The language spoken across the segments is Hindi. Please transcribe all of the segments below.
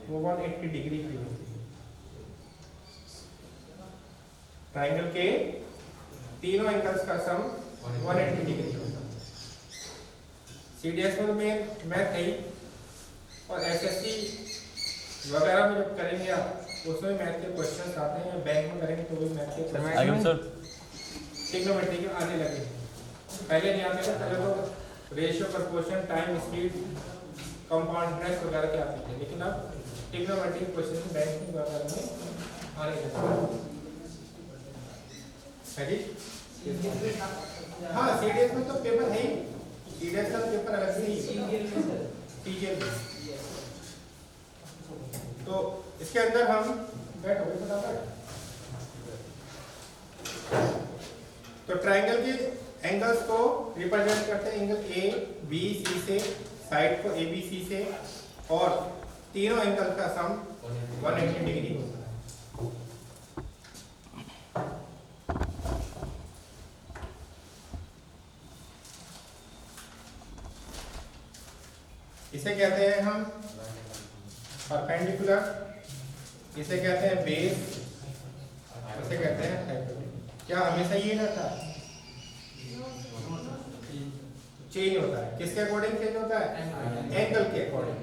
वो 180 डिग्री की होती है। ट्राइंगल के तीनों एंगल्स का सम 180 डिग्री होता है। सीडीएस में मैथ है और एसएससी वगैरह में जब करेंगे आप उसमें मैथ के क्वेश्चंस आते हैं, बैंक में करेंगे तो भी मैथ के ट्रिग्नोमेट्री के आने लगे। पहले नहीं आते थे, पहले तो ratio, proportion, time, speed, compound interest वगैरह के आते थे, लेकिन अब ट्रिग्नोमेट्री के क्वेश्चन बैंक वगैरह में आने लगे है जी। हाँ सीडीएस में तो पेपर है ही, सीडीएस का पेपर अलग से ही टीजीएल में। तो इसके अंदर हम बैठ हो फटाफट। तो ट्राइंगल के एंगल्स को रिप्रेजेंट करते हैं एंगल ए बी सी से, साइड को ए बी सी से, और तीनों एंगल का सम 180 डिग्री होता है। इसे कहते हैं हम परपेंडिकुलर, इसे कहते हैं बेस, इसे कहते हैं हाइपोटेन्यूज। क्या हमेशा ये रहता है? चेंज होता है। किसके अकॉर्डिंग चेंज होता है? एंगल के अकॉर्डिंग।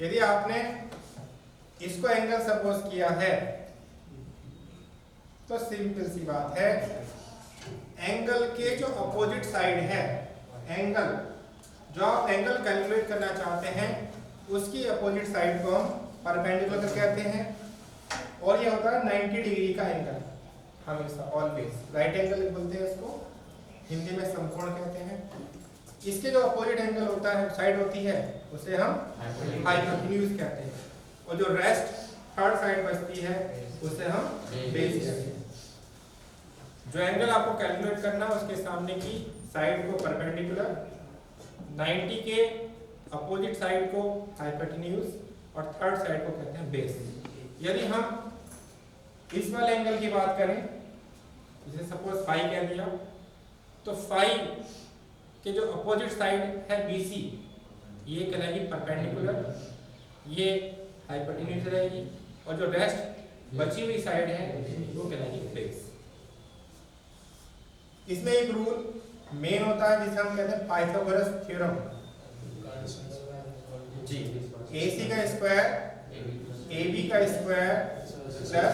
यदि आपने इसको एंगल सपोज किया है तो सिंपल सी बात है, एंगल के जो अपोजिट साइड है, एंगल जो आप एंगल कैलकुलेट करना चाहते हैं उसकी अपोजिट साइड को हम परपेंडिकुलर कहते हैं, और ये होता है 90 डिग्री का एंगल हमेशा, ऑलवेज। राइट एंगल बोलते हैं इसको, हिंदी में समकोण कहते हैं। इसके जो अपोजिट एंगल होता है, साइड होती है, उसे हम हाइपोटेन्यूज कहते हैं, और जो रेस्ट थर्ड साइड बचती है उसे हम बेस कहते हैं। जो एंगल आपको कैलकुलेट करना है उसके सामने की साइड को परपेंडिकुलर, 90 के अपोजिट साइड को हाइपोटेन्यूज, और थर्ड साइड को कहते हैं बेस। यदि हम इस वाले एंगल की बात करें, जैसे सपोज फाई कह दिया, तो फाई के जो अपोजिट साइड है बीसी, ये कहलाएगी परपेंडिकुलर, ये हाइपोटेन्यूज रहेगी, और जो रेस्ट बची हुई साइड है वो कहलाएगी बेस। इसमें एक रूल मेन होता है जिसे हम कहते हैं पाइथागोरस थ्योरम जी। AC का स्क्वायर AB का स्क्वायर प्लस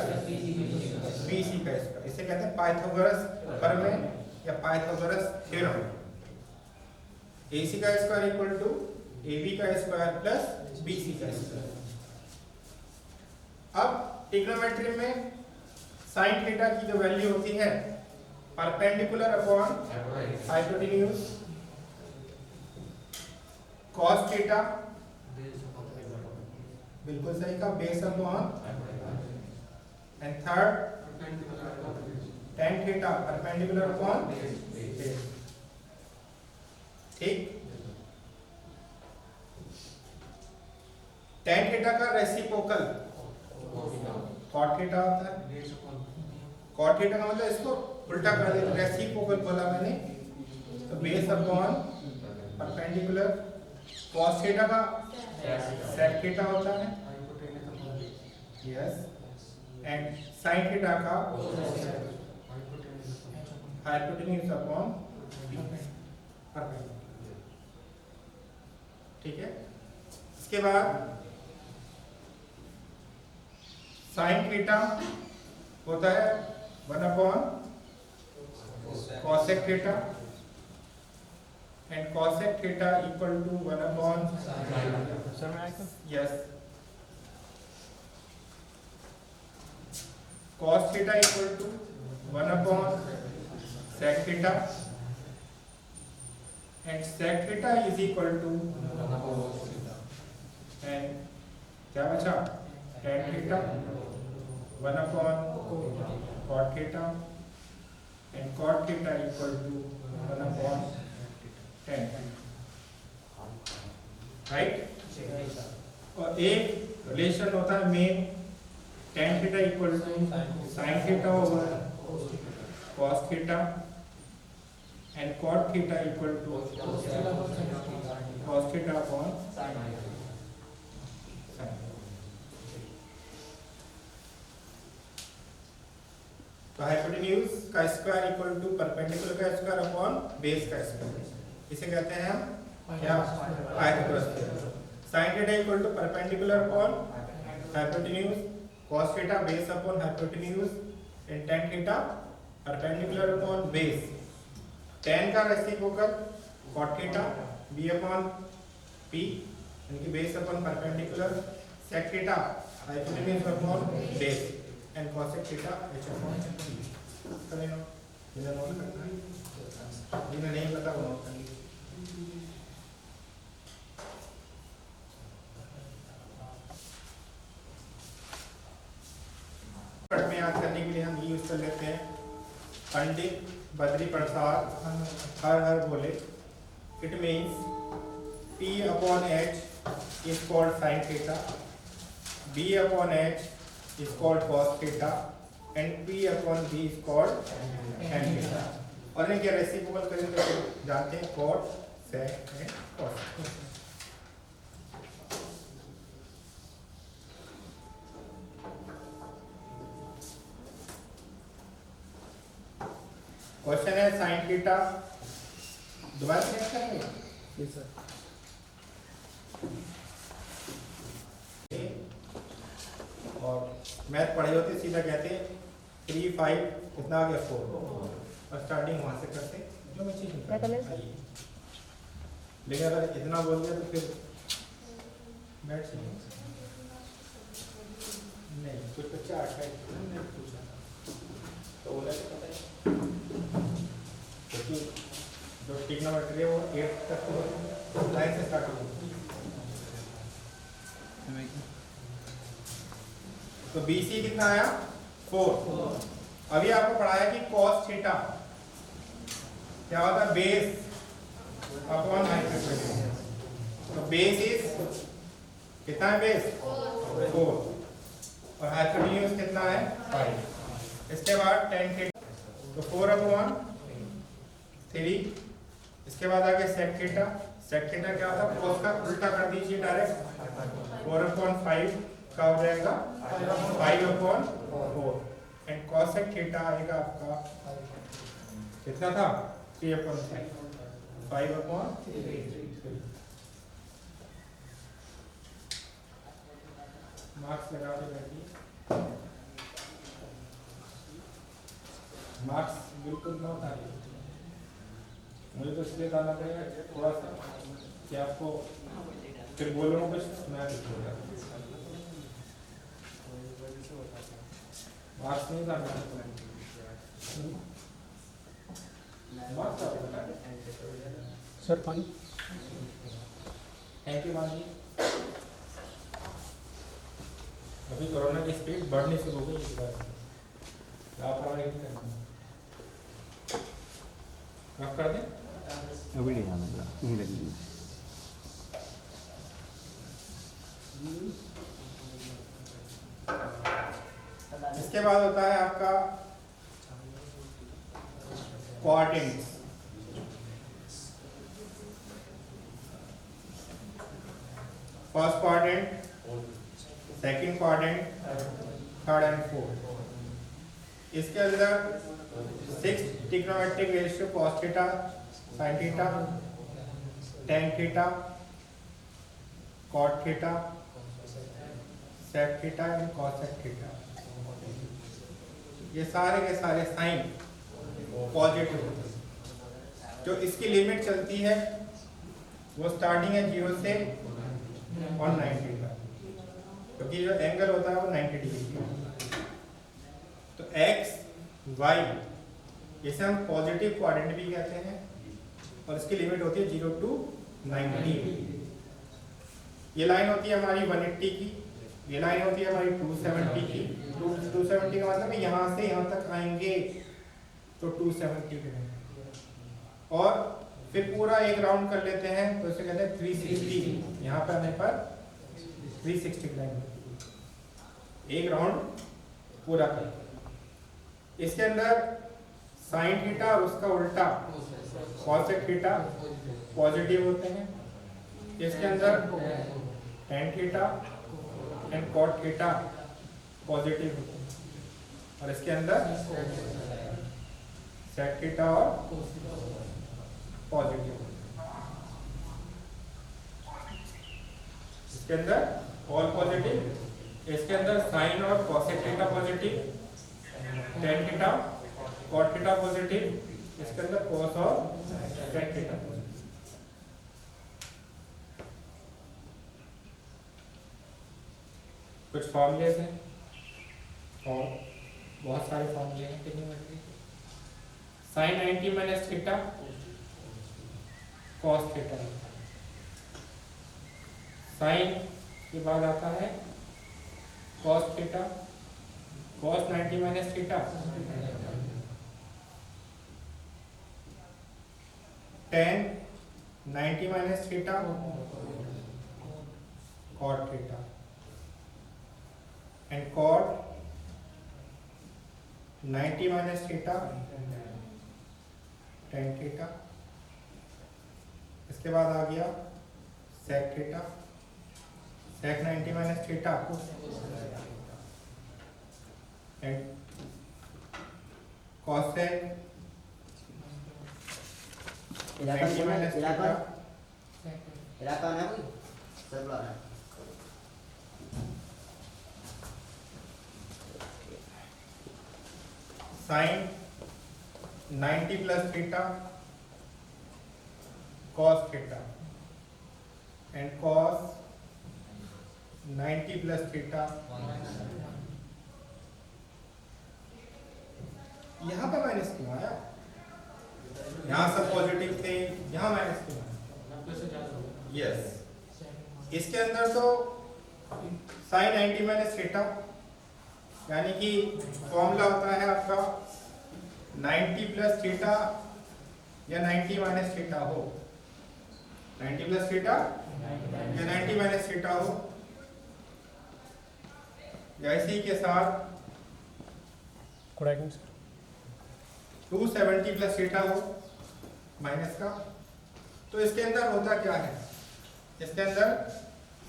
BC का स्क्वायर, इसे कहते हैं पाइथागोरस प्रमेय या पाइथागोरस थ्योरम। AC का स्क्वायर इक्वल टू AB का स्क्वायर प्लस BC का स्क्वायर। अब ट्रिग्नोमेट्री में साइन थीटा की जो वैल्यू होती है perpendicular upon hypotenuse, cos theta बिल्कुल सही का base upon, and third tan theta perpendicular upon base. ठीक, टेन थीटा का रेसिप्रोकल कॉट थीटा होता है। कॉट थीटा का मतलब इसको उल्टा कर देते, रेसिप्रोकल बोला मैंने, तो base upon perpendicular. Cos theta का सेक थीटा होता है, यस, एंड साइन थीटा का हाइपोटेन्यूज अपॉन परपेंडिकुलर। ठीक है, इसके बाद साइन थीटा होता है 1 upon cosec theta, and cosec theta equal to 1 upon yes, cos theta equal to 1 upon sec theta, and sec theta is equal to and क्या बचा tan theta 1 upon cot theta, and cot theta equal to 1 upon 10, right. और एक रिलेशन होता है main, tan theta equal to sin theta over cos theta, and cot theta equal to cos theta upon sin। Hypotenuse का स्क्वायर इक्वल टू परपेंडिकुलर का स्क्वायर अपॉन बेस का स्क्वायर, इसे कहते हैं हम क्या, Pythagoras theorem. sin theta equal to perpendicular upon hypotenuse, cos theta base upon hypotenuse, and tan theta perpendicular upon base. tan का reciprocal cot theta b upon p, यानी कि base upon perpendicular, sec theta hypotenuse upon base, and cosec theta h upon p। करें ना, इधर नोट करना है, जिन्हें नहीं पता वो नोट करेंगे। में याद करने के लिए हम ये यूज कर लेते हैं, पंडित बद्री प्रसाद हर हर बोले। It means P upon H is called sin theta, B upon H is called cos theta, and P upon B is called tan theta। और इनके रेसिप्रोकल करेंगे तो जानते हैं cot, sec and cos। Question है साइन थीटा, दोबारा चेक करेंगे। जी सर। और मैथ पढ़े होते सीधा कहते 3 5 कितना आ गया 4, और स्टार्टिंग वहां से करते जो मैं चीज निकाल। लेकिन अगर इतना बोल दिया तो फिर बैठ नहीं, कुछ बच्चे 8 है पूछा तो बोला तो पता है, क्योंकि जो ट्रिग्नोमेट्री है वो 8 तक लाइन से स्टार्ट होगी। तो BC कितना आया 4। अभी आपको पढ़ाया कि cos थीटा क्या होता है, बेस अपॉन हाइपोटेन्यूज। तो बेस इज कितना है, बेस 4, और हाइपोटेन्यूज कितना है 5। इसके बाद tan थीटा तो 4 अपॉन 3, इसके बाद आगे sec थीटा। sec थीटा क्या होता है, cos का उल्टा कर दीजिए डायरेक्ट, 4 अपॉन 5 का हो जाएगा 5 अपॉन 4, एंड cosec थीटा आएगा आपका कितना था 3 अपॉन 5 अपॉन 3। मार्क्स लगा के बैठिए, मार्क्स बिल्कुल नोट आ रही, मुझे तो इसलिए बताना पड़ेगा थोड़ा सा कि आपको फिर बोलूँगा कुछ मैं लिखूँगा, मार्क्स नहीं करना सर। पानी थैंक यू मानी। अभी कोरोना की स्पीड बढ़ने शुरू हो गई, इस बार लापरवाही नहीं करना, माफ कर दें अभी नहीं आना नहीं लगी। इसके बाद होता है आपका quadrants. First quadrant, second quadrant, third and fourth. इसके अंदर 6 trigonometric ratio cos theta, sin theta, tan theta, cot theta, sec theta and cosec theta, ये सारे के सारे साइन पॉजिटिव होते हैं। जो इसकी लिमिट चलती है वो स्टार्टिंग है 0 से और 90 का, क्योंकि जो एंगल होता है वो 90 डिग्री। तो x y इसे हम पॉजिटिव क्वाड्रेंट भी कहते हैं, और इसकी लिमिट होती है 0 to 90। ये लाइन होती है हमारी 180 की, ये लाइन होती है हमारी 270 की। 270 का मतलब यहाँ से यहाँ तक आएंगे तो 270 करेंगे, और फिर पूरा एक राउंड कर लेते हैं तो इसे कहते हैं 360। यहाँ पे आने पर 360 लाइन, एक राउंड पूरा कर। इसके अंदर साइन थीटा और उसका उल्टा cosec थीटा पॉजिटिव होते हैं। इसके अंदर tan theta and cot theta positive होते हैं। और इसके अंदर सेक थीटा और पॉजिटिव, इसके अंदर ऑल पॉजिटिव, इसके अंदर साइन और cosec theta positive, tan theta cot theta positive, इसके अंदर कोस और सेक थीटा पॉजिटिव। कुछ फॉर्मूलेस हैं और बहुत सारे फॉर्मूले हैं। कितनी मर्जी sine 90 minus theta cos theta, sine के बाद आता है cos theta, cos 90 minus theta tan 90 minus theta cot theta and cot 90 minus theta tan theta. इसके बाद आ गया sec theta, sec 90 minus theta and cosec 90 minus theta. Sine 90 plus theta cos theta and cos 90 plus theta. यहाँ पे माइनस क्यों आया? यहाँ सब पॉजिटिव थे, यहाँ माइनस क्यों आया? यस, इसके अंदर तो साइन 90 माइनस थीटा यानी कि फॉर्मूला होता है आपका 90 प्लस थीटा या 90 माइनस थीटा हो, 90 प्लस थीटा या 90 माइनस थीटा हो, या इसी के साथ 270 प्लस थीटा हो माइनस का। तो इसके अंदर होता क्या है? इसके अंदर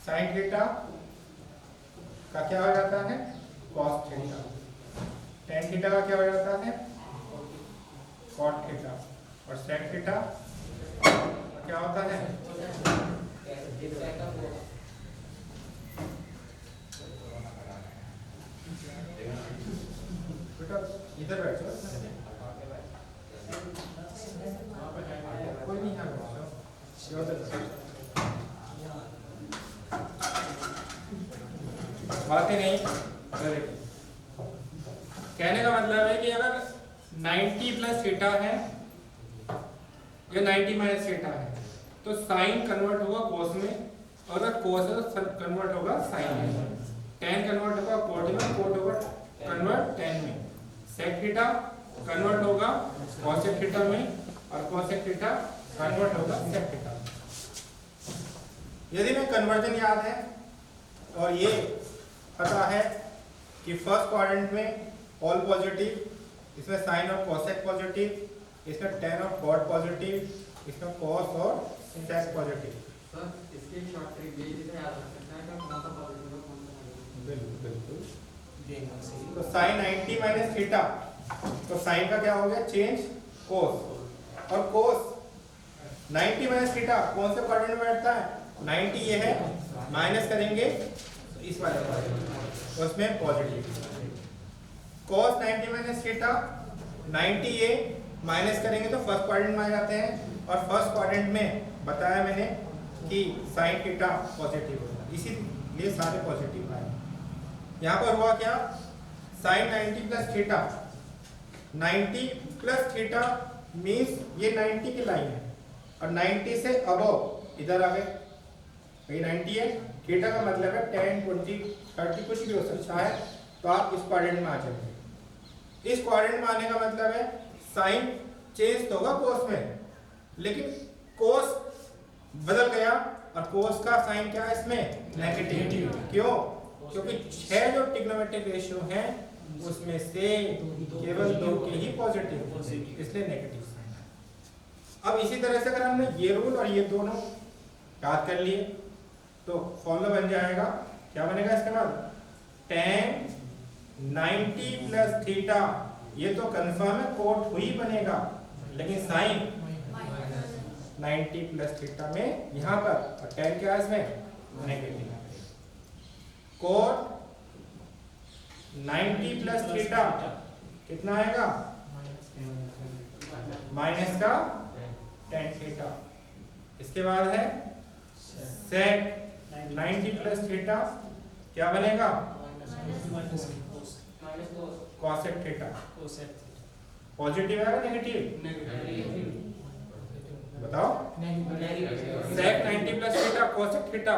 साइन थीटा का क्या हो जाता है? कॉस थीटा, टेन थीटा का क्या हो जाता है? कॉट थीटा, और सेक थीटा क्या होता है? बेटा इधर बैठो, कोई नहीं है बातें नहीं। कहने का मतलब है कि अगर 90 प्लस थीटा है या 90 माइनस थीटा है तो साइन कन्वर्ट होगा कोस में, और अगर कोस कन्वर्ट होगा साइन में, टेन कन्वर्ट होगा कोट में, कोट होगा कन्वर्ट टेन में, सेक थीटा कन्वर्ट होगा कोसेक थीटा में, और कोसेक थीटा कन्वर्ट होगा सेक थीटा में। यदि में कन्वर्जन याद है और ये पता है कि फर्स्ट क्वाड्रेंट में ऑल पॉजिटिव, इसमें साइन और कोसेक पॉजिटिव, इसमें टेन और कॉट पॉजिटिव, इसमें कॉस और सेक पॉजिटिव। सर इसके शॉर्ट ट्रिक ये जिसे याद रख सकते हैं कि कौन सा पॉजिटिव है कौन सा नेगेटिव। बिल्कुल। तो साइन 90 माइनस थीटा, तो साइन का क्या हो गया? चेंज कोस, और कोस 90 माइनस थीटा कौन से क्वाड्रेंट में बैठता है? 90 ये है, माइनस करेंगे इस वाले क्वाड्रेंट, उसमें पॉजिटिव। cos 90 माइनस थीटा 90 ये माइनस करेंगे तो फर्स्ट क्वाड्रेंट में आ जाते हैं, और फर्स्ट क्वाड्रेंट में बताया मैंने कि साइन थीटा पॉजिटिव होगा, इसीलिए सारे पॉजिटिव आए। यहाँ पर हुआ क्या? Sine 90 plus theta, 90 plus theta means ये 90 की लाइन है, और 90 से अबव इधर आ गए, ये 90 है, थीटा का मतलब है 10, 20, 30 कुछ भी हो सकता है, तो आप इस क्वाड्रेंट में आ जाएंगे। इस क्वाड्रेंट में आने का मतलब है साइन चेंज तो होगा कोस में, लेकिन कोस बदल गया, और कोस का साइन क्या है इसमें? नेगेटिव। क्यों? क्योंकि 6 जो ट्रिग्नोमेट्रिक रेशियो हैं उसमें से केवल 2 के ही पॉजिटिव, इसलिए नेगेटिव साइन है। अब इसी तरह से अगर हमने ये रूल और ये दोनों याद कर लिए तो फॉर्मूला बन जाएगा, क्या बनेगा इसके बाद? tan 90 प्लस थीटा, ये तो कंफर्म है कोट ही बनेगा, लेकिन साइन 90 प्लस थीटा में यहाँ पर, और tan क्या है इसमें नेगेटिव। कोट 90 प्लस थीटा कितना आएगा, माइनस का tan थीटा। इसके बाद है sec 90 प्लस थीटा क्या बनेगा, cosec थीटा। पॉजिटिव है नेगेटिव, बताओ। sec 90 plus theta cosec theta,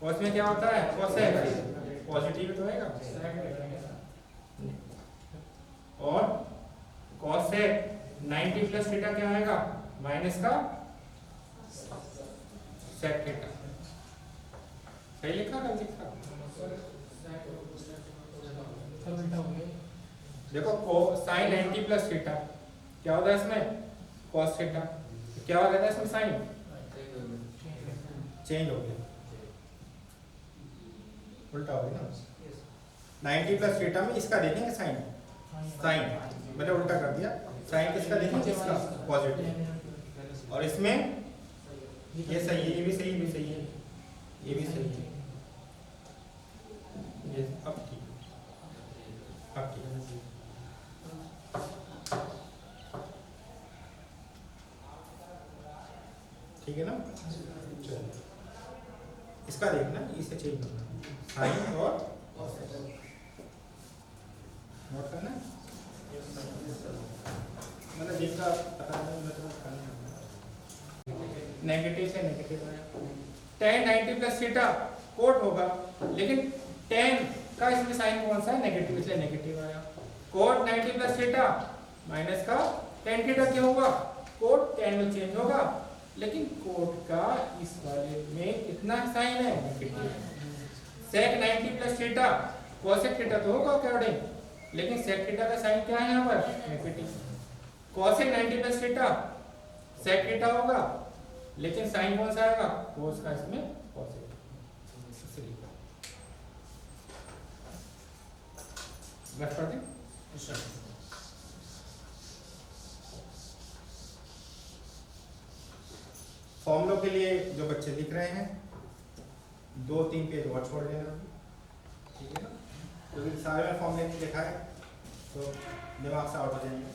cos में क्या होता है cosec, पॉजिटिव तो होगा। और cosec 90 प्लस थीटा क्या आएगा, माइनस का sec थीटा। सही लिखा गलत लिखा, देखो साइन 90 प्लस थीटा क्या होता है इसमें cos थीटा, क्या हो गया इसमें साइन चेंज हो गया, उल्टा हो गया ना। 90 प्लस थीटा में इसका देखेंगे साइन, साइन मैंने उल्टा कर दिया, साइन किसका देखेंगे इसका पॉजिटिव, और इसमें ये सही है, ये भी सही, ये भी सही है, ये भी सही है, ये अब ठीक है, अब ठीक है। ठीक है ना, चलो इसका देखना, इसे चेंज करना, साइन और नोट करना, मतलब जिसका पता नहीं मतलब करना, नेगेटिव से नेगेटिव आया। tan 90 प्लस थीटा कोट होगा, लेकिन tan का इसमें साइन कौन सा है नेगेटिव, इसलिए नेगेटिव आया। कोट 90 प्लस थीटा माइनस का tan थीटा क्या होगा, कोट tan में चेंज होगा, लेकिन कोट का इस वाले में कितना साइन है negative. sec 90 plus theta cosec theta तो होगा अकॉर्डिंग, लेकिन sec थीटा का साइन क्या है यहाँ पर negative. cosec 90 plus theta sec theta होगा, लेकिन साइन कौन सा आएगा cos का, इसमें cosec। नेक्स्ट कर दें, फॉर्मूलों के लिए जो बच्चे लिख रहे हैं 2-3 पेज और छोड़ देना, ठीक है ना, क्योंकि सारे में फॉर्मूले लिखा है तो दिमाग से आउट हो जाएंगे।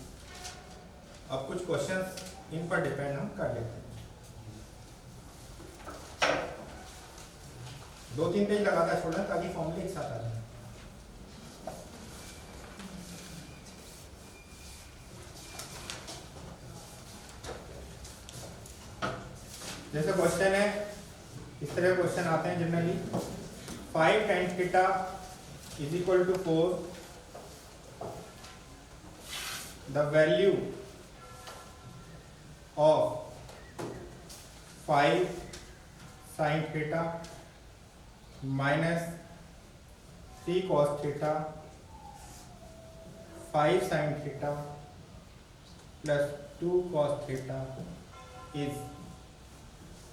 अब कुछ क्वेश्चंस इन पर डिपेंड हम कर लेते हैं, 2-3 पेज लगातार छोड़ना ताकि फॉर्मूले एक साथ आ जाए। जैसे क्वेश्चन है, इस तरह क्वेश्चन आते हैं generally, 5 tan theta is equal to 4, the value of 5 sin theta minus 3 cos theta 5 sin theta plus 2 cos theta is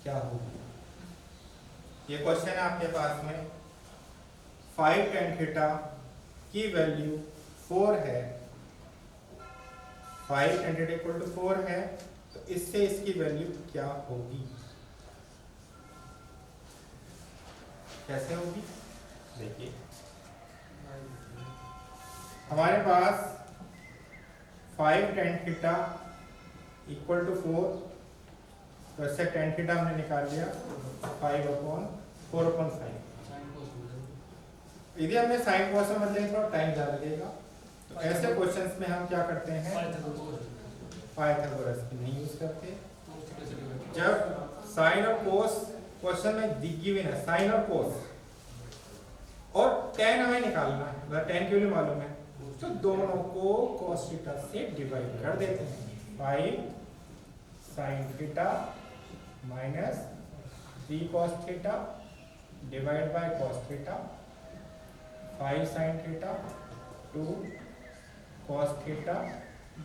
क्या होगा। ये क्वेश्चन है आपके पास में, 5 tan थीटा की वैल्यू 4 है, 5 tan थीटा इक्वल टू 4 है, तो इससे इसकी वैल्यू क्या होगी, कैसे होगी। देखिए हमारे पास 5 tan थीटा इक्वल टू 4, तो इससे tan थीटा हमने निकाल लिया 5/4/5। यदि हमने साइन कॉस में बदलेंगे थोड़ा टाइम ज़्यादा लगेगा, तो ऐसे क्वेश्चंस में हम क्या करते हैं, पाइथागोरस की नहीं यूज करते। जब साइन और कोस क्वेश्चन में गिवन है, साइन और कोस और tan हमें निकालना है, मतलब tan की वैल्यू मालूम है, तो दोनों को cos थीटा से डिवाइड कर देते हैं। 5 sin theta minus 3 cos theta divide by cos theta, 5 sin theta 2 cos theta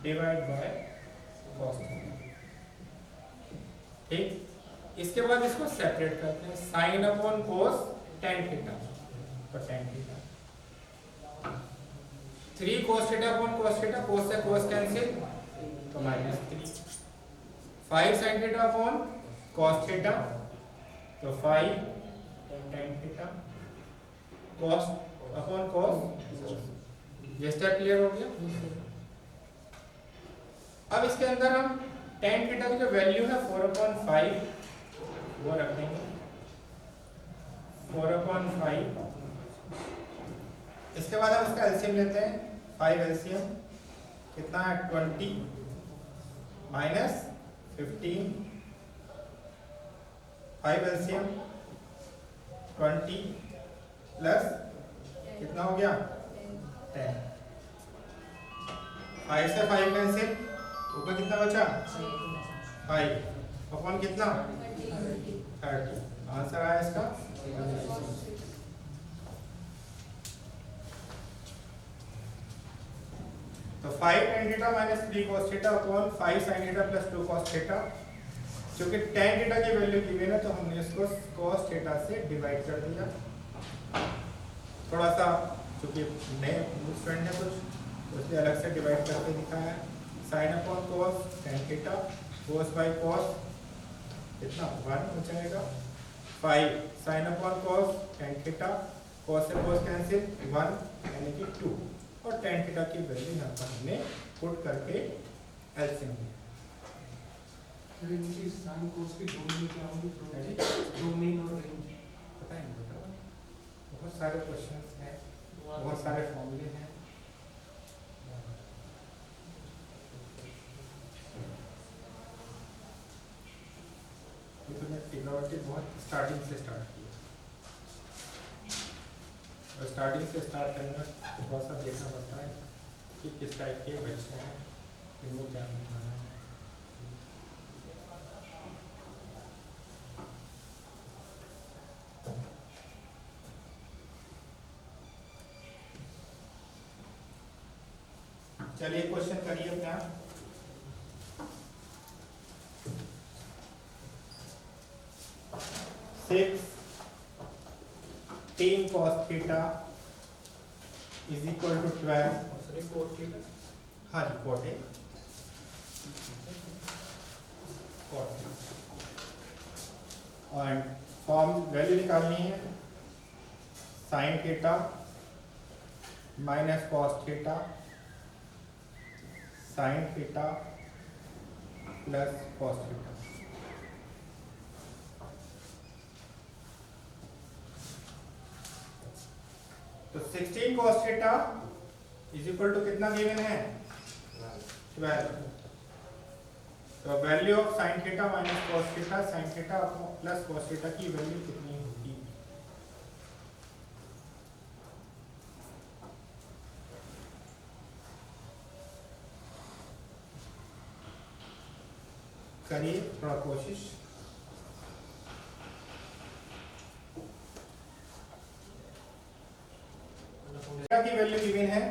divide by cos theta. ठीक, इसके बाद इसको सेपरेट करते हैं, साइन अपॉन कोस tan थीटा, तो tan theta 3 cos theta upon cos theta, cos से cos कैंसिल तो -3। 5 sin theta upon cos theta तो 5 tan theta, cos upon cos। ये स्टेप क्लियर हो गया। अब इसके अंदर हम tan थीटा की जो वैल्यू है 4/5 वो रख देंगे, 4/5। इसके बाद हम इसका एलसीएम लेते हैं, 5 एलसीएम कितना है 20 माइनस 15, 5 एलसीएम 20 प्लस कितना हो गया 10। 5 से 5 कैंसिल, ऊपर कितना बचा 5 अपॉन कितना 30। आंसर आया इसका। तो 5 tan theta minus 3 cos theta upon 5 sin theta plus 2 cos theta. क्योंकि tan थीटा की वैल्यू गिवन है तो हमने इसको cos थीटा से डिवाइड कर दिया। थोड़ा सा क्योंकि नए स्टूडेंट है कुछ तो इसलिए अलग से डिवाइड करके दिखाया है। sin upon cos tan theta, cos by cos कितना 1 हो जाएगा। 5 sin upon cos tan theta, cos से cos कैंसिल 1 यानी कि 2, और tan थीटा की वैल्यू यहाँ पर हमने पुट करके एलसीएम लिया। इनकी साइन कोस की डोमेन क्या होगी? डोमेन और रेंज पता है बेटा, बहुत सारे क्वेश्चंस हैं, बहुत सारे फॉर्मूले हैं। ये तो मैं ट्रिग्नोमेट्री बहुत स्टार्टिंग से स्टार्ट किया, और स्टार्टिंग से स्टार्ट करना थोड़ा सा देखना पड़ता है कि किस टाइप के बच्चे हैं, इनको क्या बताना है। चलिए क्वेश्चन करिए अपना। Six 10 cos theta is equal to 12। हाँ जी कोट है, और फॉर्म वैल्यू निकालनी है sine theta minus cos theta sine theta plus cos theta. तो 16 cos theta is equal to कितना गिवन है 12। तो value of sine theta minus cos theta, sine theta plus cos theta की वैल्यू कितनी होगी। करिए थोड़ा कोशिश। थीटा की वैल्यू गिवन है,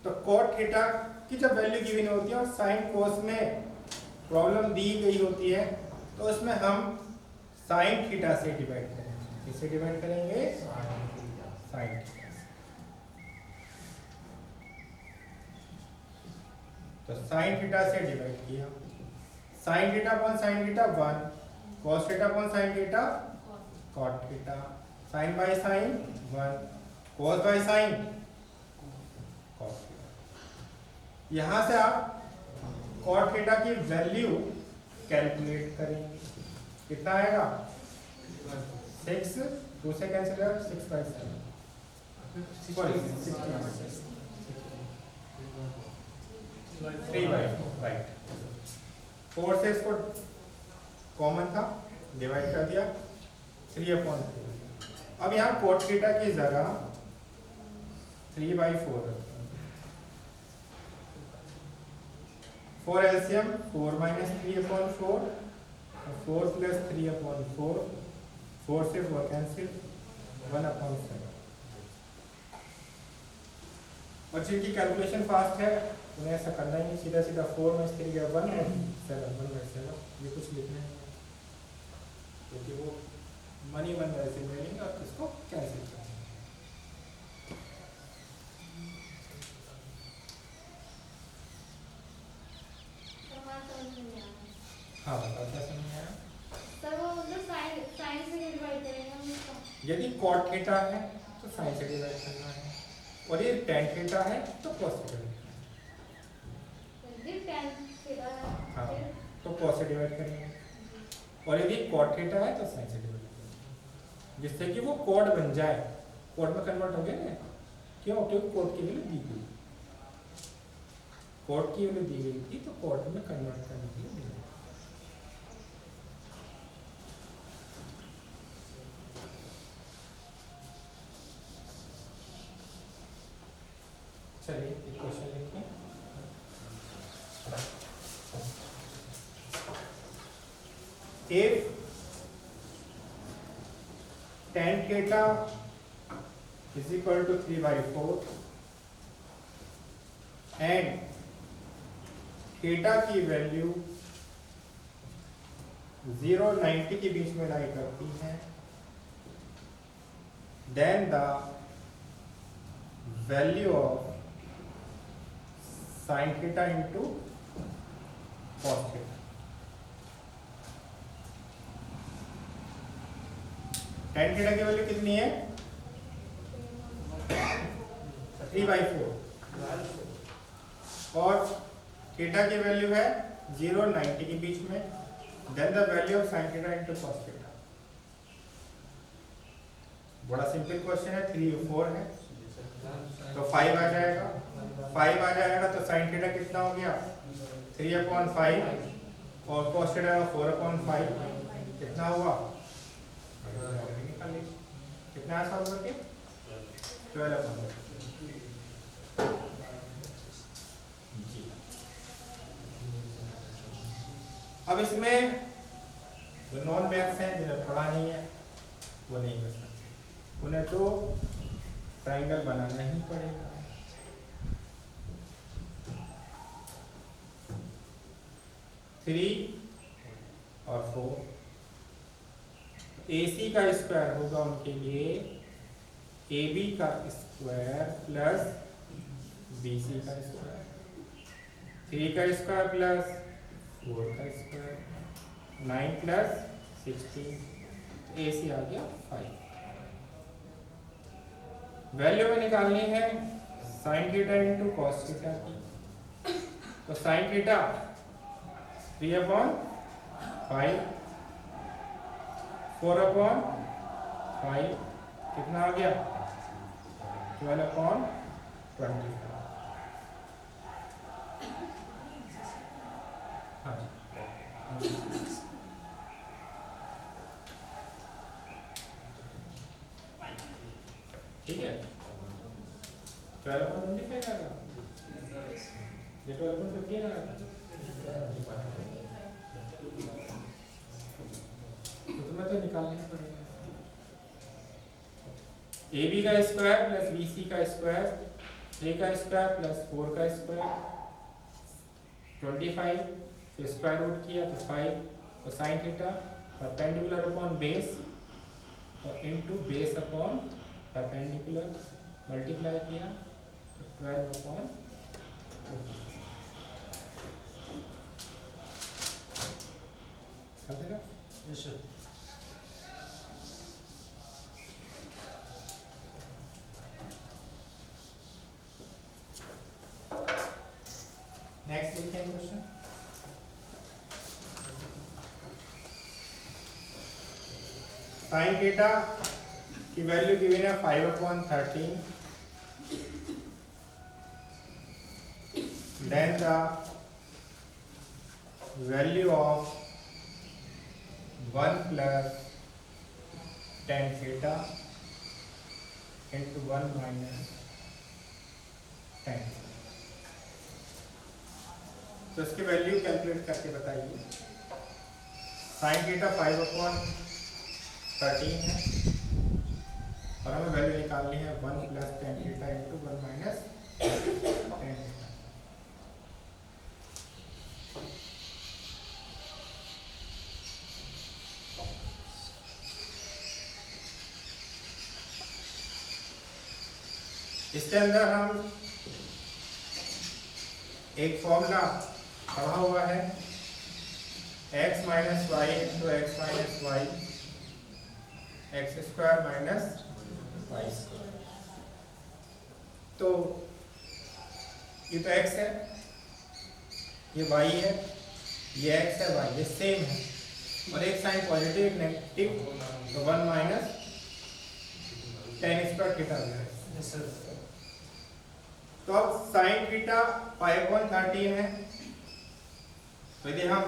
तो कॉट थीटा की जब वैल्यू गिवन होती है और साइन कोस में प्रॉब्लम दी गई होती है तो उसमें हम साइन थीटा से डिवाइड करेंगे। किससे डिवाइड करेंगे साइन थीटा से। तो साइन थीटा से डिवाइड किया, sine theta upon sine theta 1, cos theta upon sine theta cot theta, sine by sine 1, cos by sine cos theta. यहां से आप कॉट थीटा की वैल्यू कैलकुलेट करेंगे, कितना आएगा 6, 2 से कैंसिल है 6 बाय 7 3 बाय 4 राइट। 4 से इसको कॉमन था डिवाइड कर दिया 3/4। अब यहाँ कोट थीटा की जगह 3/4 4 एलसीएम 4 माइनस 3/4, 4 प्लस 3/4, 4 से 4 कैंसिल 1/7। और जिनकी कैलकुलेशन फास्ट है उन्हें ऐसा करना ही नहीं, सीधा सीधा 4 में 3 गया 1 और 7 1/7, ये कुछ लिखना है क्योंकि वो मनी 1/7 लेंगे और इसको कैंसिल करेंगे। हाँ बताओ क्या समझ आया। सर वो मतलब साइन से डिवाइड करेंगे हम उसको। यदि कॉट थीटा है तो साइन से डिवाइड करना है, और ये टेन थीटा है तो कॉस से डिवाइड करना यदि tan थीटा है है। हाँ फिर तो कॉस से डिवाइड करेंगे, और यदि कॉट थीटा है तो साइन से डिवाइड करेंगे, जिससे कि वो कॉड बन जाए, कॉड में कन्वर्ट हो गया ना। क्यों? क्योंकि कॉड की वैल्यू दी गई, कॉड की वैल्यू दी गई थी तो कॉड में कन्वर्ट करने के लिए दी गई। चलिए एक क्वेश्चन लिखिए। If tan theta is equal to 3/4 and theta की वैल्यू 0-90 के बीच में लाई करती है, then the value of sin theta into cos theta। tan theta की वैल्यू कितनी है? 3/4 और थीटा की वैल्यू है 0-90 के बीच में, then the value of sin theta into cos theta. बड़ा सिंपल क्वेश्चन है, 3 और 4 है तो 5 आ जाएगा, 5 आ जाएगा तो sin थीटा कितना हो गया? 3/5 और cos थीटा 4/5 कितना हुआ? कितना है सॉल्व करके? 12/5। अब इसमें जो नॉन मैथ्स हैं, जिन्हें पढ़ा नहीं है वो नहीं कर सकते, उन्हें तो ट्रायंगल बनाना ही पड़ेगा। थ्री और 4 AC का स्क्वायर होगा उनके लिए AB का स्क्वायर प्लस BC का स्क्वायर, 3 का स्क्वायर प्लस 4 का स्क्वायर, 9 प्लस 16, AC आ गया 5। वैल्यू में निकालनी है sin theta into cos theta की, तो sin थीटा 3/5, 4/5 कितना आ गया? 12/25। हाँ जी, ठीक है। 12/25 आएगा, ये 12/15 आएगा, तो तुम्हें तो निकालना ही पड़ेगा। AB का स्क्वायर प्लस BC का स्क्वायर, 3 का स्क्वायर प्लस 4 का स्क्वायर 25, तो स्क्वायर रूट किया तो 5, तो sine theta perpendicular upon base और into base upon perpendicular multiply किया तो 12/4। Yes sir. नेक्स्ट देखते हैं क्वेश्चन। साइन थीटा की वैल्यू गिवन है 5/13, then the value of 1 plus tan theta into 1 minus tan। तो इसकी वैल्यू कैलकुलेट करके बताइए। साइन थीटा 5/13 है और हमें वैल्यू निकालनी है 1 plus tan theta into 1 minus tan theta. इसके अंदर हम एक फॉर्मूला पढ़ा हुआ है x minus Y into X minus Y X square minus Y square. तो ये तो x है, ये y है, ये x है, y, ये सेम है और एक साइन पॉजिटिव एक नेगेटिव, तो 1 माइनस टेन स्क्वायर थीटा हो जाएगा। तो अब साइन थीटा 5/13 है, तो यदि हम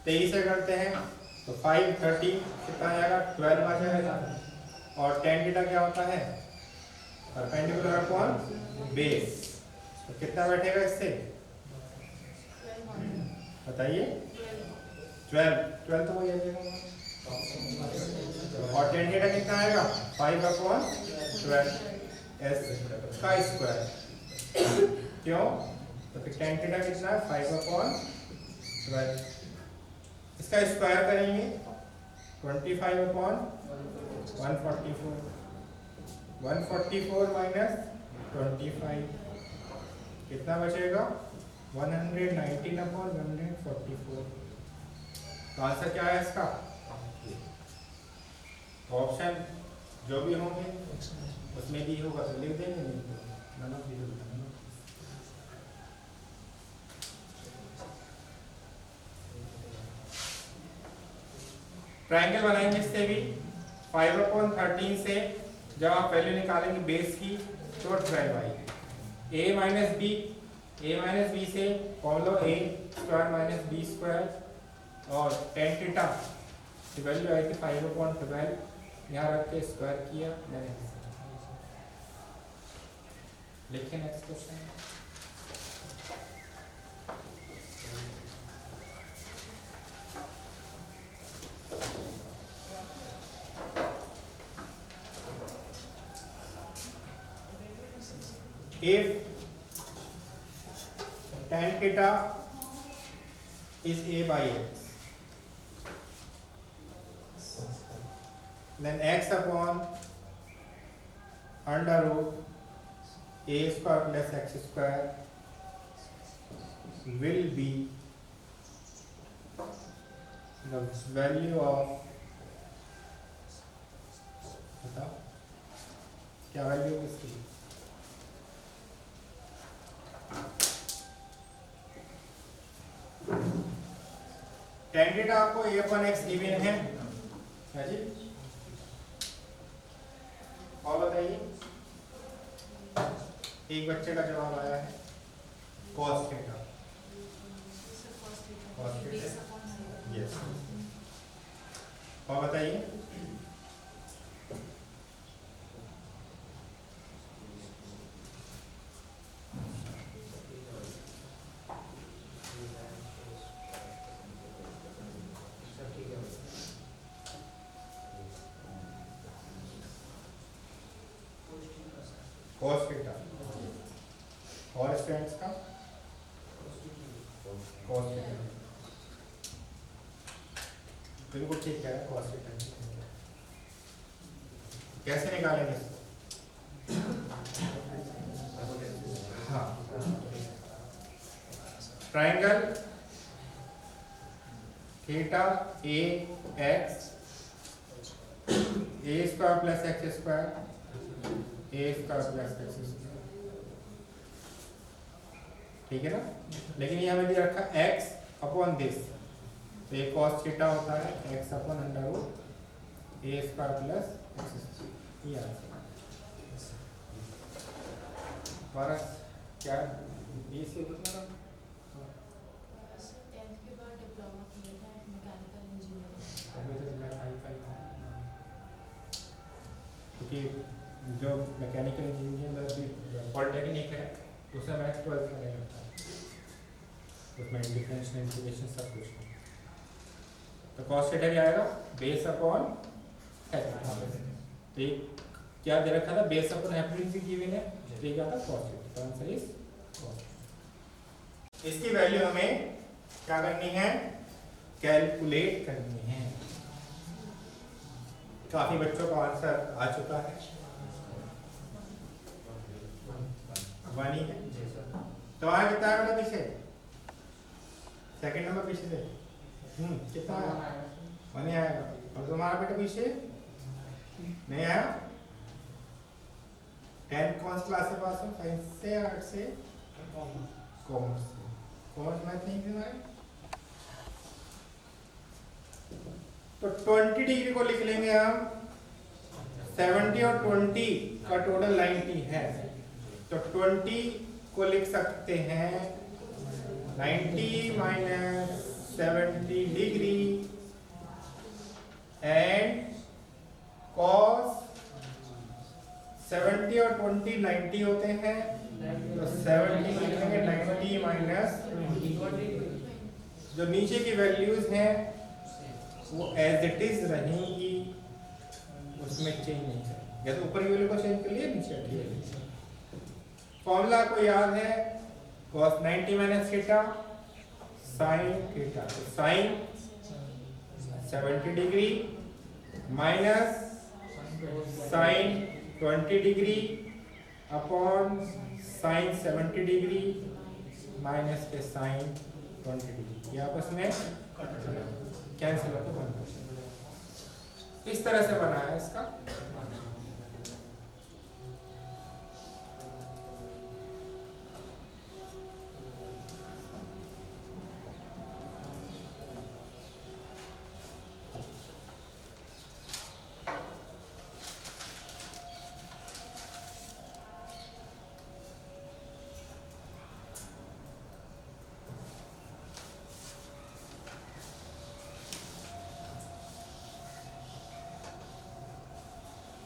23 से करते हैं तो 5/13 कितना आ जाएगा, 12 आ जाएगा। और टेन थीटा क्या होता है, परपेंडिकुलर अपॉन बेस, तो कितना बैठेगा इससे, बताइए, 12 तो वही आ जाएगा। और टेन थीटा कितना आएगा, 5/12 s का स्क्वायर। क्यों, तो फिर टेन थीटा कितना है, 5/12, इसका स्क्वायर करेंगे 25/144, 144 माइनस 25 कितना बचेगा, 119/144। तो आंसर क्या है इसका, ऑप्शन जो भी होंगे उसमें भी होगा तो लिख देंगे, नहीं तो none of these will be done. Triangle बनाएंगे इससे भी 5/13 से जब आप वैल्यू निकालेंगे बेस की तो 12y, a माइनस बी से follow a square minus B square और टेन थीटा की वैल्यू आई थी 5/12, यहाँ रख के स्क्वायर किया मैंने। लिखिए next question. If tan theta is a by x, then x upon under root a square plus x square will be the value of, बताओ क्या वैल्यू है इसकी, tan थीटा आपको a/x गिवन है जी, और बताइए, एक बच्चे का जवाब आया है cos थीटा, यस, और बताइए, cos थीटा और स्टूडेंट्स का cos थीटा बिल्कुल ठीक है, cos थीटा। कैसे निकालेंगे इसको, हाँ, ट्राइंगल थीटा ए एक्स ए स्क्वायर प्लस एक्स स्क्वायर ए स्क्वायर प्लस एक्स स्क्वायर, ठीक है ना। लेकिन ये हमें दिया रखा x अपॉन दिस, तो ये cos थीटा होता है x अपॉन अंडर रूट ए स्क्वायर प्लस एक्स स्क्वायर, ये आंसर। हमारा क्या ये से कितना था, क्योंकि जो मैकेनिकल इंजीनियरिंग पॉलिटेक्निक है उसमें मैथ 12 में लगता है, उसमें डिफरेंशियल इंटीग्रेशन सब कुछ है। तो cos थीटा क्या आएगा, बेस अपॉन हाइपोटेन्यूज, तो ये क्या दे रखा था, बेस अपॉन हाइपोटेन्यूज गिवन है, तो ये क्या था cos थीटा, तो आंसर इज cos। इसकी वैल्यू हमें क्या करनी है, कैलकुलेट करनी है। काफी बच्चों का आंसर आ चुका है, वानी है, तो आया कितना है पीछे, सेकंड नंबर पीछे से कितना आया? 1 ही आएगा। और तुम्हारा बेटा पीछे नहीं आया? 10 कौन सी क्लास से पास हो? साइंस से, आर्ट से, कॉमर्स से? कॉमर्स मैथ नहीं क्यों आए? तो 20 डिग्री को लिख लेंगे हम, 70 और 20 का टोटल 90 है, तो 20 को लिख सकते हैं 90 माइनस 70 डिग्री एंड कॉस 70 और 20 90 होते हैं, तो 70 लिखेंगे 90 माइनस 20। जो नीचे की वैल्यूज हैं वो एज इट इज रहेंगी, उसमें चेंज नहीं करेंगे। या तो ऊपर की वैल्यू को चेंज कर लिया, नीचे हट गया। फॉर्मूला को याद है, cos 90 minus theta sine theta, तो sine 70 degree minus sine 20 degree upon sine 70 degree minus के साइन 20 डिग्री, ये आपस में कैंसिल होकर बनता है। इस तरह से बना है इसका।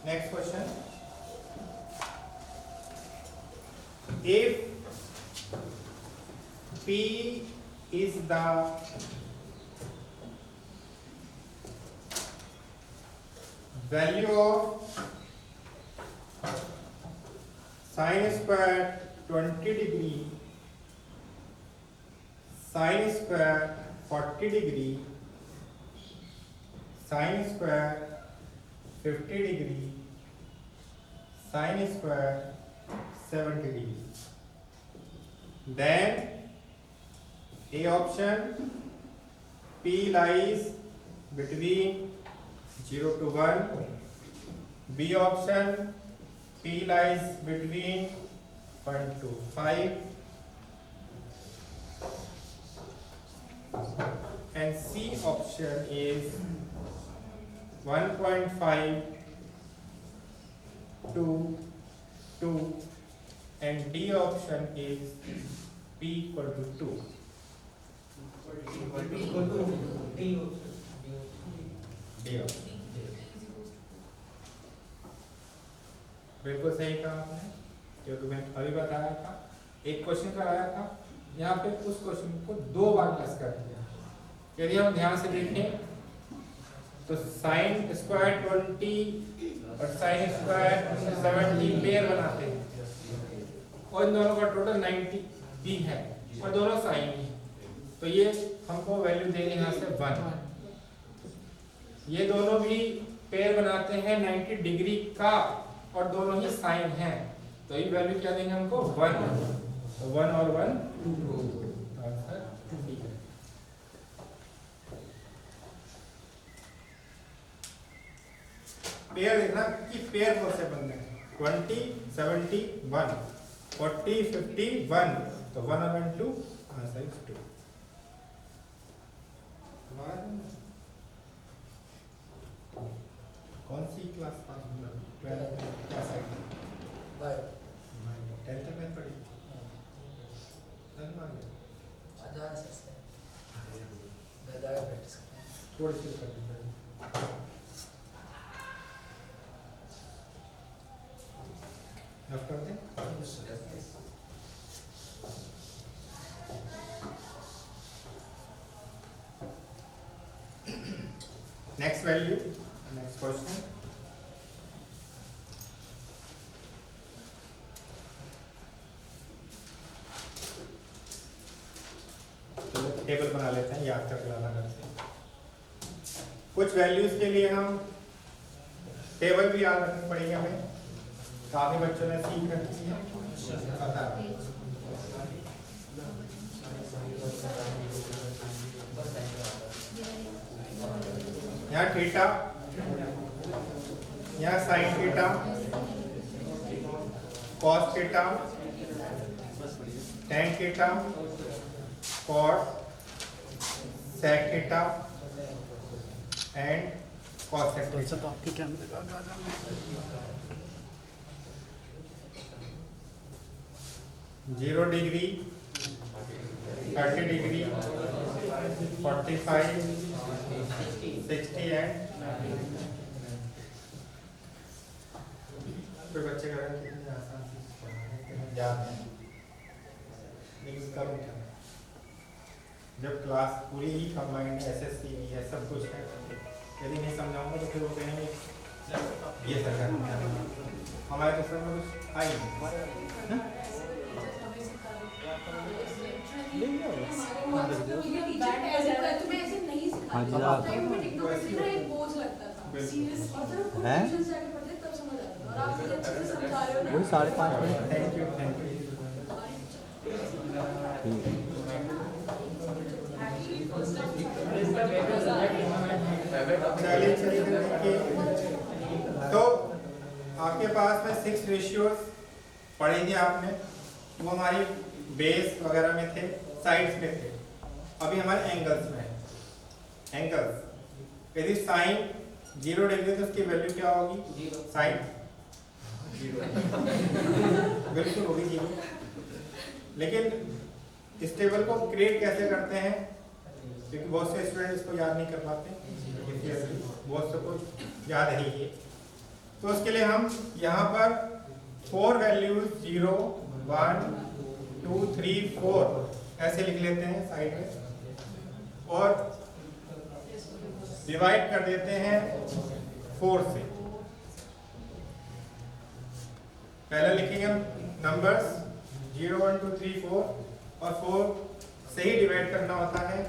Next question. If P is the value of sin square 20 degree, sin square 40 degree, sin square 50 degree, sin square 70 degree, then A option, P lies between 0 to 1, B option, P lies between 1 to 5, and C option is 1.5 to 2, and D option is P equal to 2. D option. बिल्कुल सही कहा आपने, क्योंकि मैं अभी बताया था, एक क्वेश्चन कराया था, यहाँ पे उस क्वेश्चन को 2 बार प्लस कर दिया। यदि हम ध्यान से देखें तो साइन स्क्वायर 20 और साइन स्क्वायर 70 पेयर बनाते हैं, और इन दोनों का टोटल 90 भी है, और दोनों साइन ही, तो ये हमको वैल्यू देंगे यहाँ से 1। ये दोनों भी पेयर बनाते हैं 90 डिग्री का, और दोनों ही साइन हैं, तो ये वैल्यू क्या देंगे हमको 1, तो 1 और 1 2, आंसर ठीक है। पेयर देखना कि पेयर कौन से बनते हैं, 20 70 1, 40 50 1, तो 1 और 1 2, आंसर इज 2। कौन सी क्लास पास हुआ? 12 क्या साइड? 10 तक मैंने पढ़ी। थोड़ी सी कर दी। नोट कर दें। Next value, next question. तो टेबल बना लेते हैं, याद कर लाना घर से। कुछ वैल्यूज के लिए हम टेबल भी याद रखनी पड़ेगी हमें, काफी बच्चों ने सीख रखी है, पता है। यहाँ थीटा, यहाँ sine theta, cos theta, tan theta, cot, sec theta and cos theta. तो आपके कैमरे का 0 डिग्री, 30 डिग्री, 45, 60 एंड कोई बच्चे कह रहे हैं कितनी आसान चीज याद है, लेकिन कब उठा जब क्लास पूरी ही कंबाइंड एसएससी है सब कुछ है, यदि नहीं समझाऊंगा तो फिर वो कहेंगे ये सरकार हमारे तो सब में कुछ आई हाँ जी आप वही 5:30 बजे। Thank you thank you. चलिए चलिए देखिए, तो आपके पास में 6 रेशियोज पढ़े थे आपने, वो हमारी बेस वगैरह में थे, साइड्स में थे। अभी हमारे एंगल्स में है। एंगल्स यदि साइन 0 डिग्री तो उसकी वैल्यू क्या होगी? साइन 0 बिल्कुल होगी 0। लेकिन इस टेबल को क्रिएट कैसे करते हैं, क्योंकि बहुत से स्टूडेंट इसको याद नहीं कर पाते, बहुत से कुछ याद है ही। तो उसके लिए हम यहाँ पर 4 वैल्यूज 0, 1, 2, 3, 4 ऐसे लिख लेते हैं साइड में और डिवाइड कर देते हैं 4 से। पहले लिखेंगे हम नंबर्स 0, 1, 2, 3, 4 और 4 से ही डिवाइड करना होता है।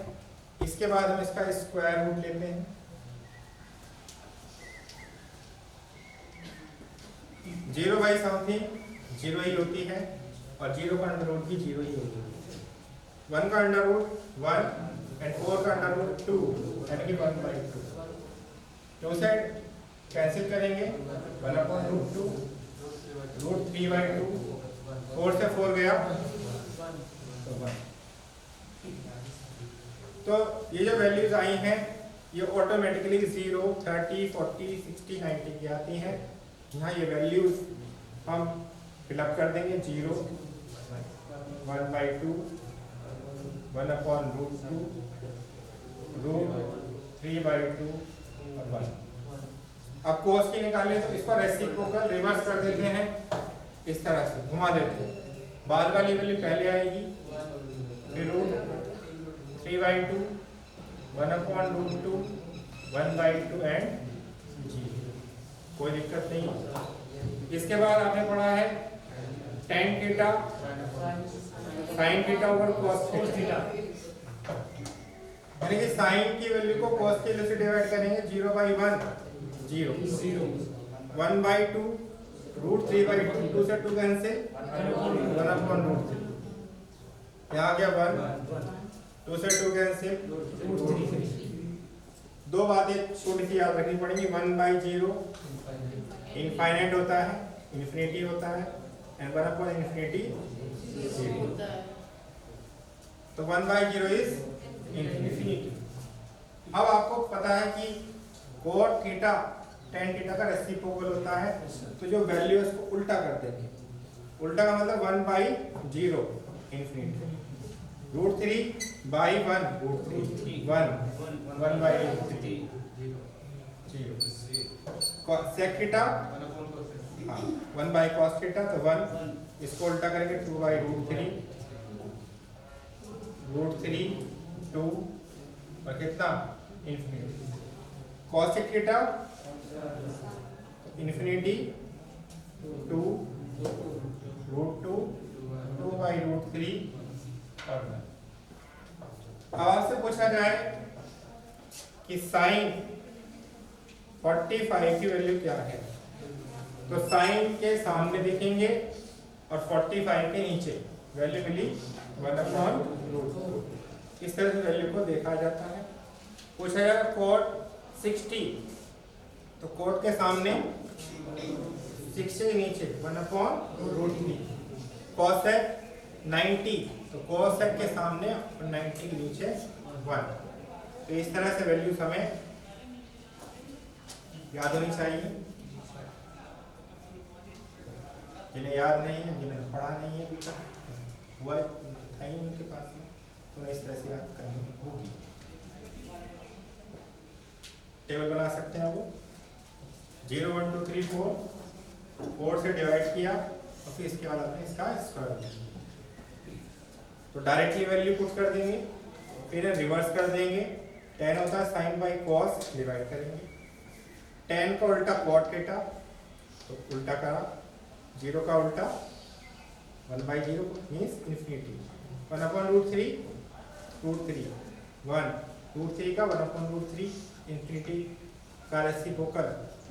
इसके बाद हम इसका स्क्वायर रूट लेते हैं। 0 बाई समथिंग 0 ही होती है और 0 का अंडर रूट भी 0 ही होती है। 1 का अंडर रूट 1 एंड 4 का अंडर रूट 2 यानी कि 1/2। टू साइड कैंसिल करेंगे, 1/√2 √3/2, 4 से 4 गया तो 1। तो ये जो वैल्यूज आई हैं ये ऑटोमेटिकली 0, 30, 40, 60, 90 की आती हैं। यहाँ ये वैल्यूज हम फिलअप कर देंगे। 0, 1/2, 1/√2, √3/2 और 1। अब कोस की निकालें तो इसको रेसिप्रोकल रिवर्स कर देते हैं, इस तरह से घुमा देते हैं। बाद वाली वैल्यू पहले आएगी, फिर √3/2, 1/√2, 1/2 एंड 0। कोई दिक्कत नहीं। इसके बाद आपने पढ़ा है tan theta sin theta over cos theta, यानी कि sin की वैल्यू को cos की वैल्यू से डिवाइड करेंगे। 0/1 0, 1/2 √3/2, 2 से 2 कैंसिल, 1/√3 यहाँ आ गया 1, 2 से 2 कैंसिल, √3। दो बातें छोटी सी याद रखनी पड़ेगी। 1/0 इनफाइनाइट होता है, इन्फिनिटी होता है, एंड 1/∞ 0। तो 1/0 इज इन्फिनिटी। अब आपको पता है कि cot थीटा tan थीटा का रेसिप्रोकल होता है, तो जो वैल्यू है उसको उल्टा कर देंगे। उल्टा का मतलब 1/0 infinity, √3/1 √3 1 1/√3 0। sec theta 1/cos theta तो 1, इसको उल्टा करेंगे 2/√3 2 और कितना इन्फिनिटी। cosec थीटा इन्फिनिटी 2 √2 2/√3 और 1। अब आपसे पूछा जाए कि साइन 45 की वैल्यू क्या है, तो साइन के सामने देखेंगे और 45 के नीचे। वैल्यू मिली 1/√4। इस तरह से वैल्यू को देखा जाता है। पूछा जाएगा कोड 60, तो कोड के सामने 60 के नीचे 1/√3। कोसेक 90, तो कोसेक के सामने 90 के नीचे 1। तो इस तरह से वैल्यूज हमें याद होनी चाहिए। जिन्हें याद नहीं है, जिन्हें पढ़ा नहीं है अभी तक, हुआ था ही उनके पास में, तो इस तरह से याद करनी होगी। टेबल बना सकते हैं वो 0 1 2 3 4 से डिवाइड किया और फिर इसके बाद आपने इसका स्क्वायर लिया। तो डायरेक्टली वैल्यू पुट कर देंगे, फिर रिवर्स कर देंगे। tan होता है साइन बाई कॉस, डिवाइड करेंगे। tan का उल्टा कॉट थीटा, तो उल्टा करा। 0 का उल्टा 1/0 मीन्स इन्फिनिटी। 1/√3 √3 1 √3 का 1/√3 इन्फिनिटी का रेसिप्रोकल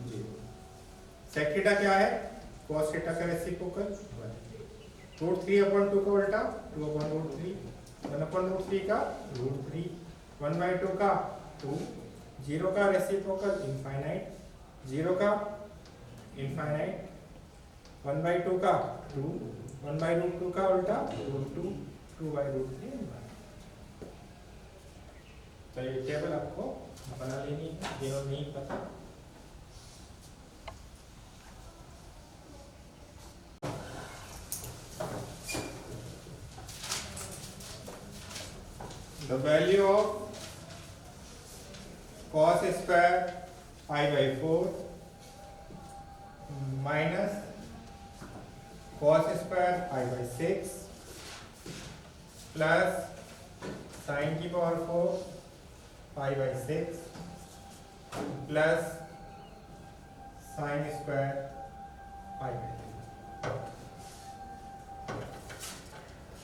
0। सेक थीटा क्या है? cos थीटा का रेसिप्रोकल 1। √3/2 का उल्टा 2/√3 1/√3 का √3 1/2 का 2 0 का रेसिप्रोकल इनफाइनाइट 0 का इनफाइनाइट 1/2 का 2 1/√2 का उल्टा √2 2/√3। तो ये टेबल आपको बना लेनी है, जिन्होंने नहीं पता। The value of cos square pi/4 minus cos square pi/6 plus sin की power 4 pi/6 plus sin square pi/3।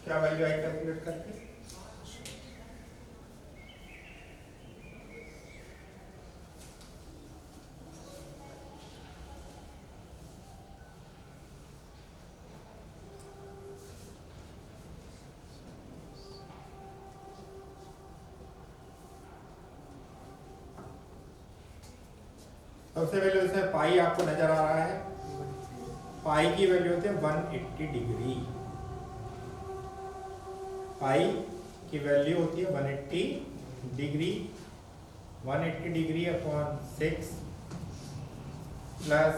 क्या वैल्यू आई कैलकुलेट करके? सबसे पहले इसमें पाई आपको नजर आ रहा है। पाई की वैल्यू होती है 180 डिग्री। पाई की वैल्यू होती है 180 degree. 180 degree upon 6 plus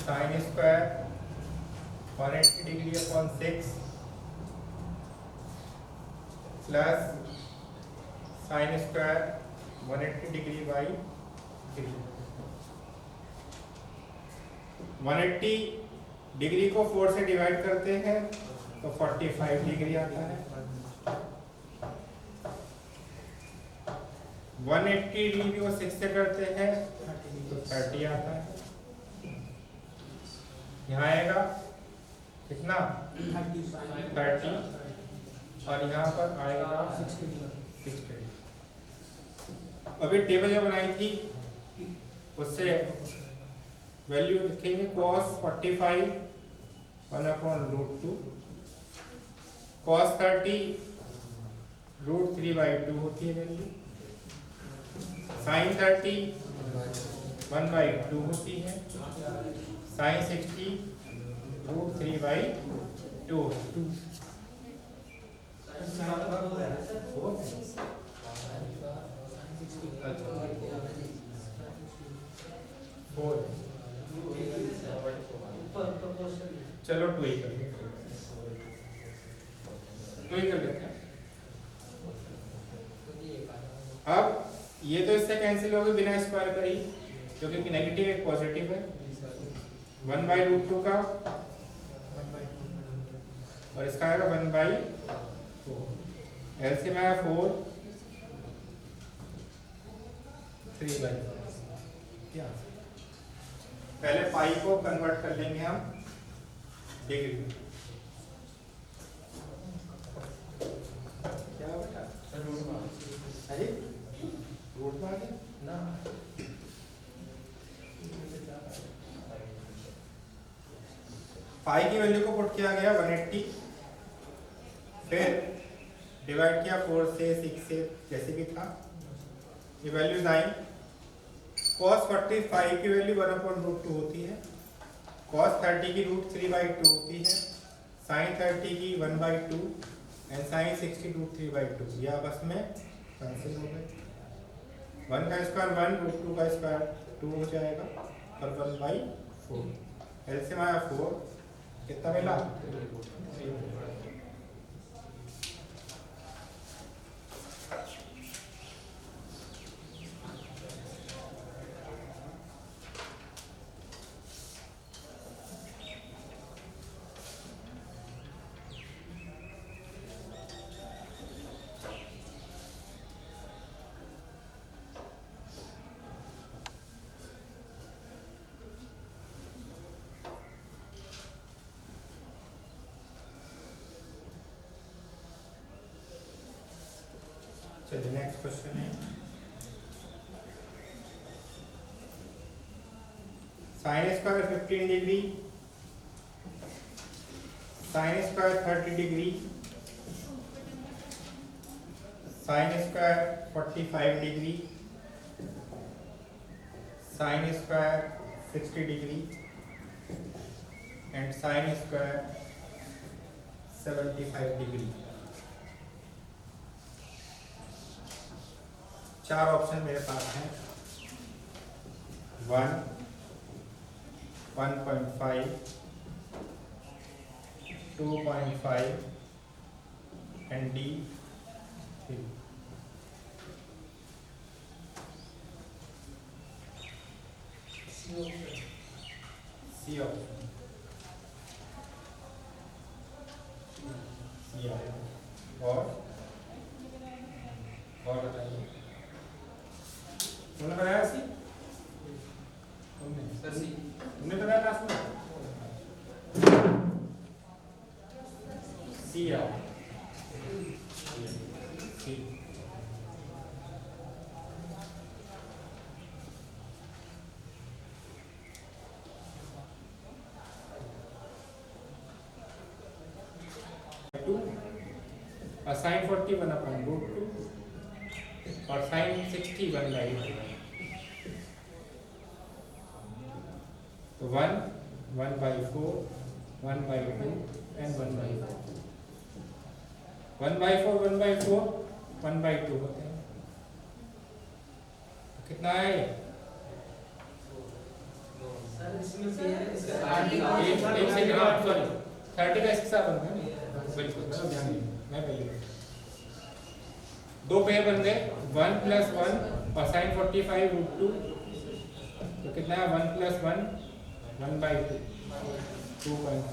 sine square 180 degree upon 6 plus sine square 180 degree by 180 degree को 4 से डिवाइड करते हैं तो 45 डिग्री आता है। 180 डिग्री को 6 से करते हैं तो 30 आता है। यहाँ आएगा कितना 30 और यहाँ पर आएगा 60। अभी टेबल जो बनाई थी उससे वैल्यू लिखेंगे cos 45 1/√2 cos 30 √3/2 होती है वैल्यू। sin 30 1/2 होती है। sin 60 √3/2 होती है। चलो टू ही कर लेते हैं। अब ये तो इससे कैंसिल हो गए बिना स्क्वायर कर ही, क्योंकि नेगेटिव एक पॉजिटिव है। 1/√2 का और इसका आएगा 1/4। एलसीएम आया 4 3/4। क्या पहले पाई को कन्वर्ट कर लेंगे हम डिग्री में। क्या बेटा अरे रूट में आ गया ना। पाई की वैल्यू को पुट किया गया 180 फिर डिवाइड किया 4 से 6 से, जैसे भी था। ये वैल्यूज आई। cos 45 की वैल्यू 1/√2 होती है, cos 30 की √3/2 होती है, sin 30 की 1/2 एंड sin 60 √3/2। ये आपस में कैंसिल हो गए। 1 का स्क्वायर 1, √2 का स्क्वायर 2 हो जाएगा और 1/4। एलसीएम आया 4, कितना मिला? 3। चलिए नेक्स्ट क्वेश्चन है sin square 15 degree, sin square 30 degree, sin square 45 degree, sin square 60 degree and sin square 75 degree. 4 option मेरे पास हैं। 1, 1.5, 2.5 and D 3। C option C आएगा। और बताइए, तुमने बनाया सी? तुमने बनाया क्लास में? सी आओ। सी। और sin 40 1/√2 और sin 60 1/2। तो 1, 1/4, 1/2 एंड 1/4। 1/4, 1/4, 1/2 होते हैं। कितना है? एक सेकंड, सॉरी 30 का इसके साथ बनता है। बिल्कुल ध्यान दीजिए, मैं पहले 2 पेयर बन गए, 1 + 1 और sin 45 √2। तो कितना है? 1 + 1 1/2 2.5।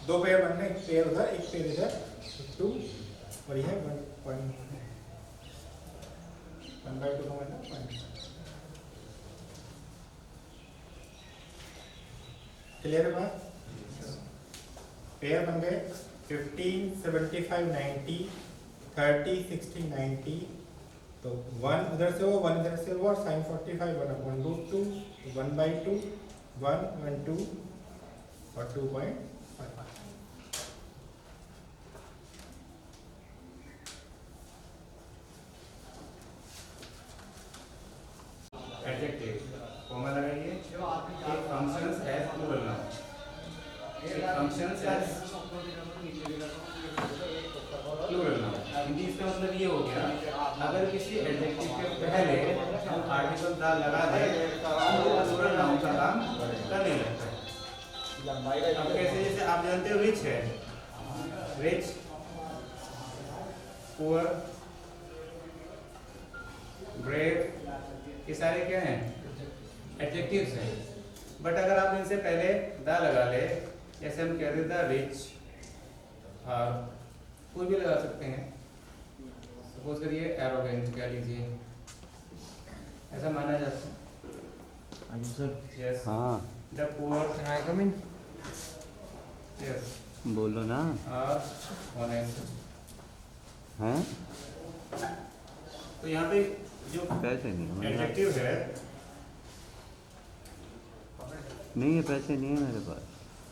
2 पेयर बन गए, एक पेयर उधर एक पेयर इधर, 2 और यह 1.5 का मतलब 0.5। क्लियर है बात? पेयर बन गए 15, 75, 90, 30, 60, 90। तो 1 उधर से हो, 1 इधर से हो, और sin 45 1/√2, 1/2, 1 1 2 और 2.5। एडजेक्टिव कॉमा लगाइए। एक फंक्शंस हैज प्लूरल नाउन। एक functions has plural noun. Hindi इसका मतलब ये हो गया, अगर किसी एडजेक्टिव के पहले हम आर्टिकल दा लगा दें तो वो प्लूरल नाउन का काम करने लगता है। अब कैसे? जैसे आप जानते हो रिच है, रिच, पुअर, ब्रेव, ये सारे क्या हैं? एडजेक्टिव्स हैं। बट अगर आप इनसे पहले द लगा ले, जैसे हम कहते थे द रिच, और कोई भी लगा सकते हैं। सपोज करिए एरोगेंट कह लीजिए, ऐसा माना जाता है। यस। हाँ द पुअर, यस, बोलो ना। और ऑनेस्ट। हैं? तो यहाँ पे जो पैसे नहीं एडजेक्टिव है, नहीं है, पैसे नहीं है मेरे पास।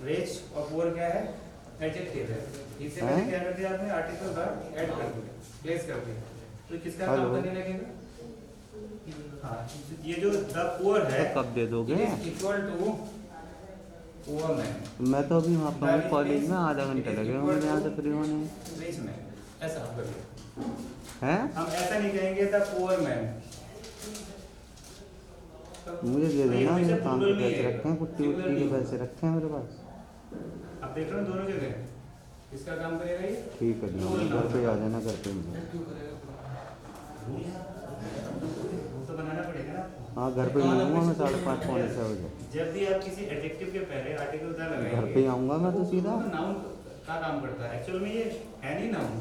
रिच और पुअर क्या है, एडजेक्टिव है। इससे पहले हैं? क्या कर दिया आपने, आर्टिकल वर्ब ऐड कर दिया, प्लेस कर दिया, तो किसका हेलो। काम करने लगेगा? हाँ, ये जो द पुअर है तो कब दे दोगे? इक्वल टू पुअर मैन, मैं तो अभी वहाँ पर हूँ कॉलेज में, आधा घंटा लगेगा मुझे यहाँ से फ्री होने में। रिच मैन, ऐसा आप करिए। हैं? हम ऐसा नहीं कहेंगे द पुअर मैन, मुझे दे देना, हमेशा मेरे काम के plural नहीं पैसे है, रखे हैं, कुट्टी singular उट्टी के नहीं है। पैसे रखे हैं मेरे पास। आप देख रहे हो दोनों जगह किसका काम करेगा ये? ठीक है जी, घर पे आ जाना, घर पे मिलो। क्यों करेगा? वो तो बनाना पड़ेगा ना। हाँ घर पे मिलूंगा मैं 5:30 पौने 6 बजे। जब भी आप किसी एडजेक्टिव के पहले आर्टिकल द लगाएंगे, घर पे ही आऊँगा मैं तो सीधा। नाउन का काम करता है, एक्चुअल में ये है नहीं नाउन,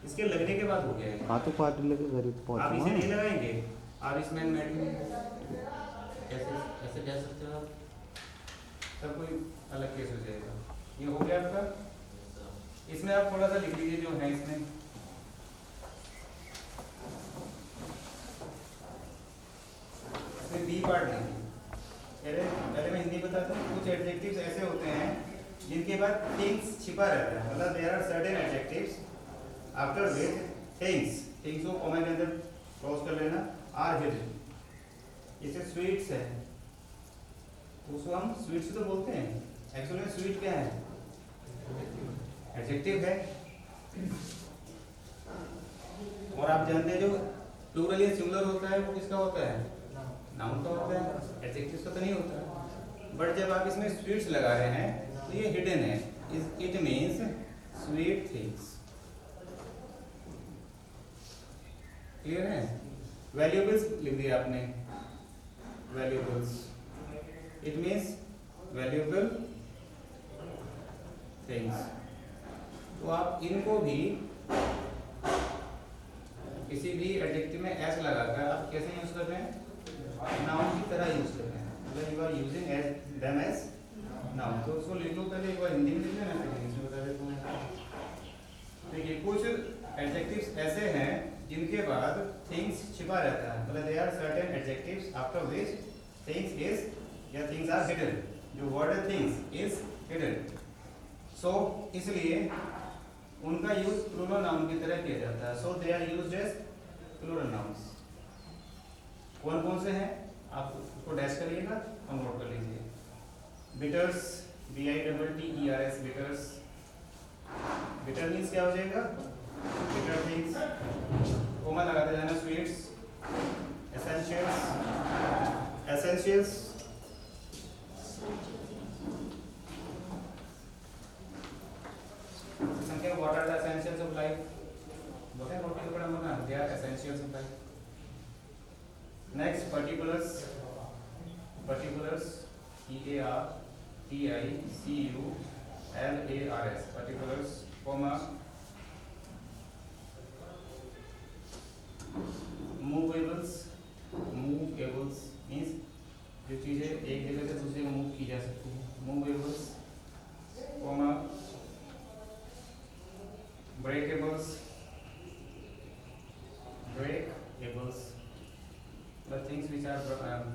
इसके लगने के बाद हो गया है। हाँ तो पार्टी लेके घर ही आप पहुँचूंगा इसे नहीं मैं। लगाएंगे, आप इसमें मैट में कैसे ऐसे कह सकते हो आप? तब कोई अलग केस हो जाएगा। ये हो गया आपका, इसमें आप थोड़ा सा लिख लीजिए जो है इसमें। इसमें बी पार्ट लिखिए। पहले मैं हिंदी बताता हूँ। कुछ एडजेक्टिव्स ऐसे होते हैं जिनके बाद थिंग्स छिपा रहता है, मतलब there are certain adjectives after which things को कॉमा के अंदर क्लोज कर लेना, आर हिडन। जैसे स्वीट्स है, उसको हम स्वीट्स तो बोलते हैं, एक्चुअली में स्वीट क्या है, एडजेक्टिव है। और आप जानते हैं जो प्लूरल या सिंगुलर होता है वो किसका होता है, नाउन का होता है, एडजेक्टिव का तो नहीं होता। बट जब आप इसमें स्वीट्स लगा रहे हैं तो ये हिडन है, it means sweet things. Clear है? वैल्यूबल्स लिख दिया आपने, valuables, it means valuable things. तो आप इनको भी किसी भी एडजेक्टिव में एस लगाकर आप कैसे यूज कर रहे हैं, नाउन की तरह यूज कर रहे हैं, मतलब you are using them as noun. तो उसको लिख लो पहले, एक बार हिंदी में लिख लेना, फिर इंग्लिश में बता देता हूँ। देखिए कुछ एडजेक्टिव्स ऐसे हैं जिनके बाद थिंग्स छिपा रहता है, मतलब they are certain adjectives after which things is या थिंग्स आर हिडन। जो वर्ड है थिंग्स इज हिडन, सो इसलिए उनका यूज प्लूरल नाउन की तरह किया जाता है। So they are used as plural nouns. कौन कौन से हैं आप उसको डैश करिएगा और नोट कर लीजिए। Bitters, BITTERS, bitters. Bitter means क्या हो जाएगा, बिटर थिंग्स, कोमा लगाते जाना, स्वीट्स। एसेंशियल्स, एसेंशियल्स, संख्या what are the essentials of life, बोलते हैं रोटी कपड़ा मकान, they are essentials of life. Next particulars, particulars, PARTICULARS, particulars, comma, movables, movables means जो चीज़ें एक जगह से दूसरी जगह मूव की जा सकती हैं, मूवेबल्स, comma, ब्रेकेबल्स, breakables, the things which are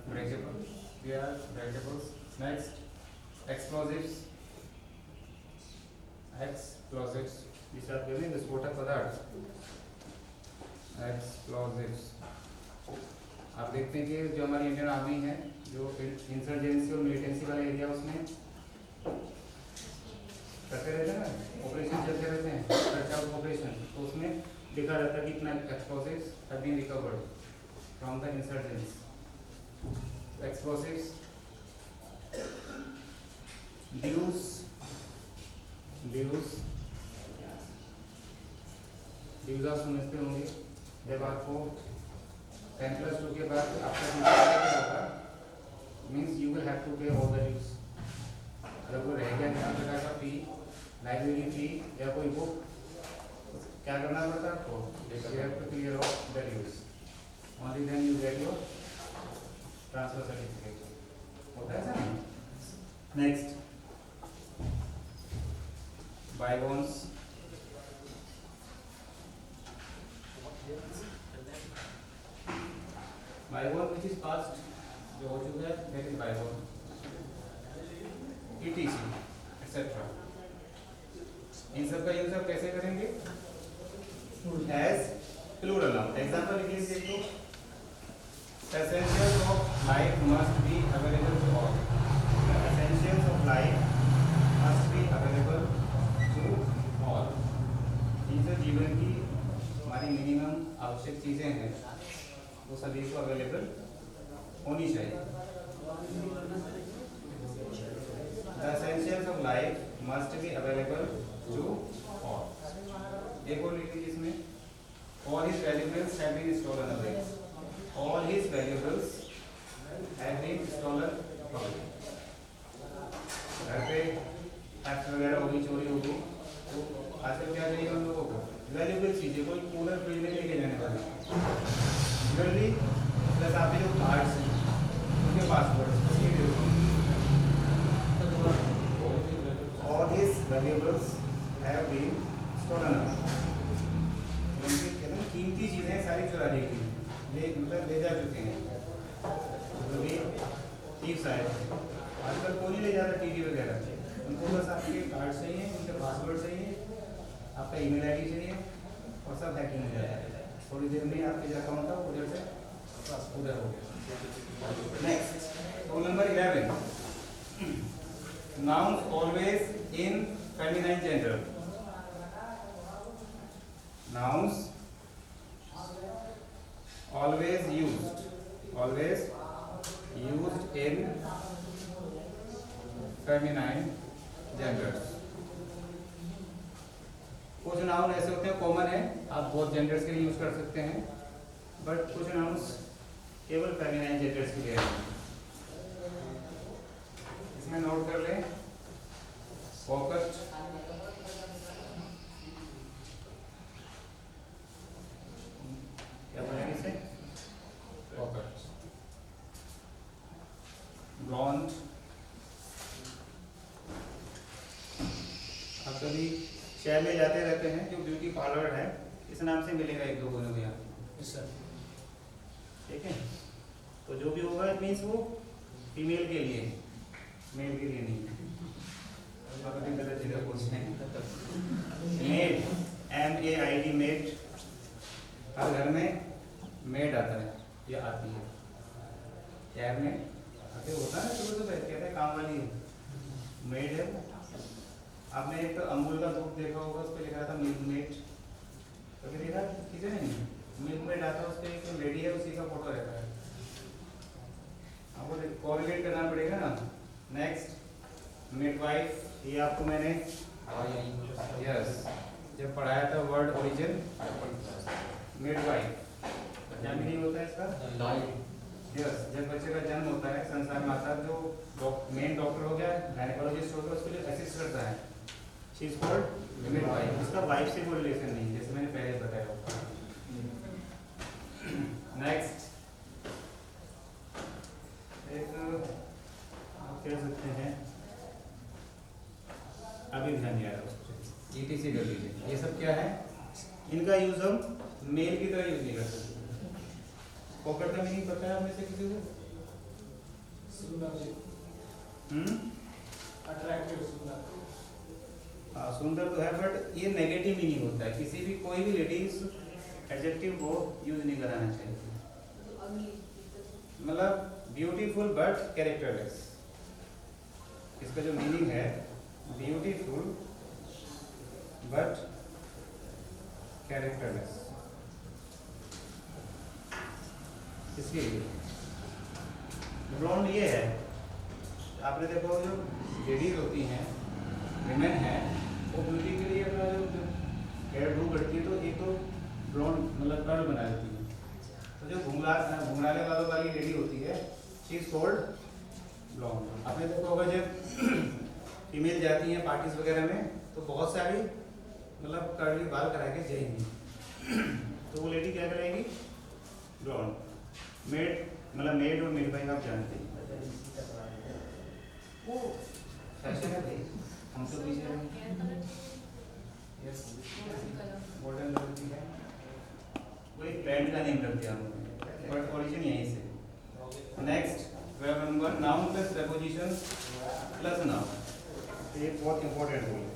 breakable, they are breakables. Next, explosives, explosives, these are given the विस्फोटक पदार्थ, explosives। आप देखते हैं कि जो हमारी इंडियन आर्मी है, जो इंसर्जेंसी और मिलिटेंसी वाला एरिया उसमें करते रहते हैं ना, ऑपरेशन चलते रहते हैं, सर्च आउट ऑपरेशन, तो उसमें लिखा रहता है कि इतना explosives have been recovered from the insurgents. Explosives, dues, dues, dues आप समझते होंगे, जब आपको 10+2 के बाद आपका क्या होगा, means you will have to pay all the dues. अगर वो रह गया किसी प्रकार का फी, लाइब्रेरी फी या कोई बुक, क्या करना पड़ता है आपको, you have to clear all the dues, only then you get your transfer certificate, होता है ना। Next, bygones, bygone which is past, जो हो चुका है that is bygone। ETC, etc. Etcetera. इन सब का यूज आप कैसे करेंगे? As plural noun. एग्जांपल लिखिए देखो, The essentials of life must be available to all. The essentials of life must be available to all. ये जो जीवन की हमारी मिनिमम आवश्यक चीजें हैं वो सभी को अवेलेबल होनी चाहिए। The essentials of life must be available to all. एक और लिख लीजिए इसमें, all his valuables have been stolen away. All his valuables have been stolen away. घर पे टैक्स वगैरह होगी, चोरी होगी, तो आजकल क्या चाहिए उन लोगों को? वैल्यूबल चीजें, कोई कूलर फ्रिज में लेके जाने वाला, ज्वेलरी प्लस आपके जो कार्ड्स हैं उनके password. All his valuables have been stolen away. कीमती चीजें सारी चुरा ली गई, मतलब ले जा चुके हैं। तो भी थीव्स आए, आजकल कोई नहीं ले जा रहा टीवी वगैरह, उनको बस आपके कार्ड चाहिए, उनके पासवर्ड चाहिए, आपका ईमेल आईडी चाहिए और सब हैकिंग हो जाता है। थोड़ी देर में आपके जो अकाउंट था उधर से उधर हो गया। Next, rule number 11, nouns always in feminine gender. Nouns always used in feminine genders। कुछ नाउन ऐसे होते हैं कॉमन है, आप बहुत जेंडर्स के लिए यूज कर सकते हैं, बट कुछ नाउन्स केवल फेमिनाइन जेंडर्स के लिए हैं। इसमें नोट कर लें, फोकस्ड, क्या बोलेंगे इसे? ब्लॉन्ड। आप कभी शहर में जाते रहते हैं, जो ब्यूटी पार्लर है इस नाम से मिलेगा एक दो को यहाँ, ठीक है? तो जो भी होगा इट मीन्स वो फीमेल के लिए, मेल के लिए नहीं। गलत जगह पूछते हैं। Made, MAID, made. हर घर में मेड आता है या आती है, शहर में आते होता है, सुबह सुबह कहते हैं काम वाली मेड है। आपने एक अमूल का दूध देखा होगा, उस पर लिखा था मिल्क मेड, कभी देखा किसी ने? मिल्क मेड आता है, उस पर एक लेडी है, उसी का फोटो रहता है। आपको कोरिलेट करना पड़ेगा ना। मिडवाइफ, ये आपको मैंने जब पढ़ाया था वर्ड ओरिजिन, मिडवाइफ क्या मीनिंग होता है इसका? जब बच्चे का जन्म होता है संसार में आता है, जो मेन डॉक्टर हो गया, गायनेकोलॉजिस्ट हो गया, उसके लिए असिस्ट करता है, शी इज कॉल्ड मिडवाइफ। उसका वाइफ से कोई रिलेशन नहीं, जैसे मैंने पहले बताया। नेक्स्ट, एक आप कह सकते हैं, अभी ध्यान नहीं आ रहा, ETC कर लीजिए। ये सब क्या है? इनका यूज हम मेल की तरह यूज नहीं कर सकते। पॉकेट का मीनिंग पता है आप में से किसी को? अट्रैक्टिव, सुंदर। हाँ, सुंदर तो है, बट ये नेगेटिव मीनिंग होता है। किसी भी कोई भी लेडीज एडजेक्टिव को यूज नहीं कराना चाहिए। मतलब ब्यूटीफुल बट कैरेक्टरलेस, इसका जो मीनिंग है ब्यूटीफुल बट कैरेक्टरलेस। इसके लिए ब्लॉन्ड ये है, आपने देखो जो लेडीज होती हैं, विमेन हैं, वो ब्यूटी के लिए अपना जो हेयर ग्रो करती है, तो एक तो ब्लॉन्ड मतलब कर्ल बना देती है। तो जो घुंघराले बालों वाली लेडी होती है, शी इज कॉल्ड ब्लॉन्ड। आपने देखा होगा जब फीमेल जाती हैं पार्टीज वगैरह में, तो बहुत सारी मतलब कर्ली बाल करा के जाएंगी, तो वो लेडी क्या करेगी? ब्लॉन्ड। मेड मतलब मेड और मिडवाइफ आप जानते हैं, वो फैशन है भाई, हम तो पीछे गोल्डन कलर की है, वो एक ब्रांड का नेम रख दिया हमने, बट ओरिजिन यहीं से। Next, number noun plus preposition plus noun. ये बहुत इंपॉर्टेंट रूल है।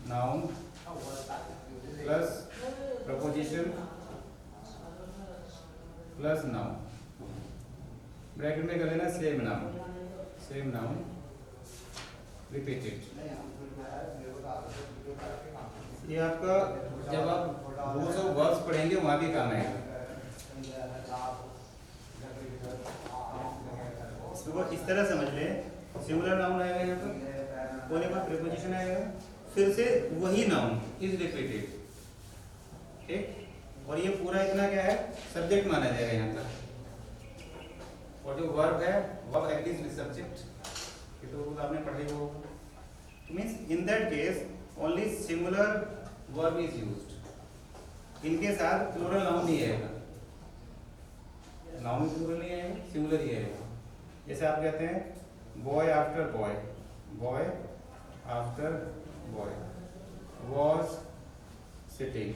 Noun plus preposition plus noun, bracket में कर लेना सेम नाउन रिपीटेड। ये आपका जब आप रूल्स ऑफ वर्ब्स पढ़ेंगे वहां भी काम आएगा। इसको इस तरह समझ लें, सिंगुलर नाउन आएगा यहाँ पर, होने पर प्रीपोजिशन आएगा, फिर से वही नाउन इज रिपीटेड, ठीक। और ये पूरा इतना क्या है, सब्जेक्ट माना जाएगा यहाँ पर। और जो वर्ब है वर्ब एग्रीज विद सब्जेक्ट, ये तो रूल आपने पढ़ा ही होगा। Means in that case only singular verb is used. इनके साथ प्लूरल नाउन नहीं आएगा, नाउन प्लूरल नहीं आएगा, सिंगुलर ही आएगा। जैसे आप कहते हैं boy after boy, boy after boy, was sitting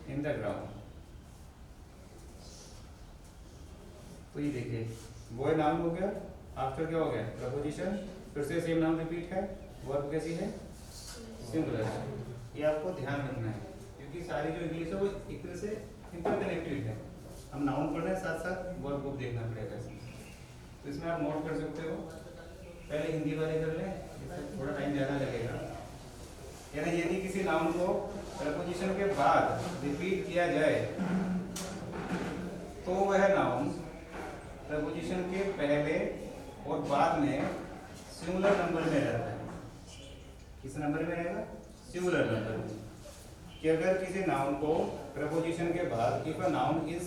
in the ground. तो ये देखिए बॉय नाउन हो गया, आफ्टर क्या हो गया, प्रपोजिशन, फिर से सेम नाउन रिपीट है, वर्ब कैसी है, सिंगुलर है। ये आपको ध्यान रखना है क्योंकि सारी जो इंग्लिश है वो एक तरह से इंटरकनेक्टेड है। हम नाउन पढ़ रहे हैं साथ साथ वर्ब को देखना पड़ेगा इसमें। तो इसमें आप नोट कर सकते हो, पहले हिंदी वाले कर लें, इससे थोड़ा टाइम ज़्यादा लगेगा। यानी यदि किसी नाउन को प्रपोजिशन के बाद रिपीट किया जाए तो वह नाउन प्रपोजिशन के पहले और बाद में सिंगुलर नंबर में रहता है। किस नंबर में रहेगा, सिंगुलर नंबर में। कि अगर किसी नाउन को प्रपोजिशन के बाद, if a noun is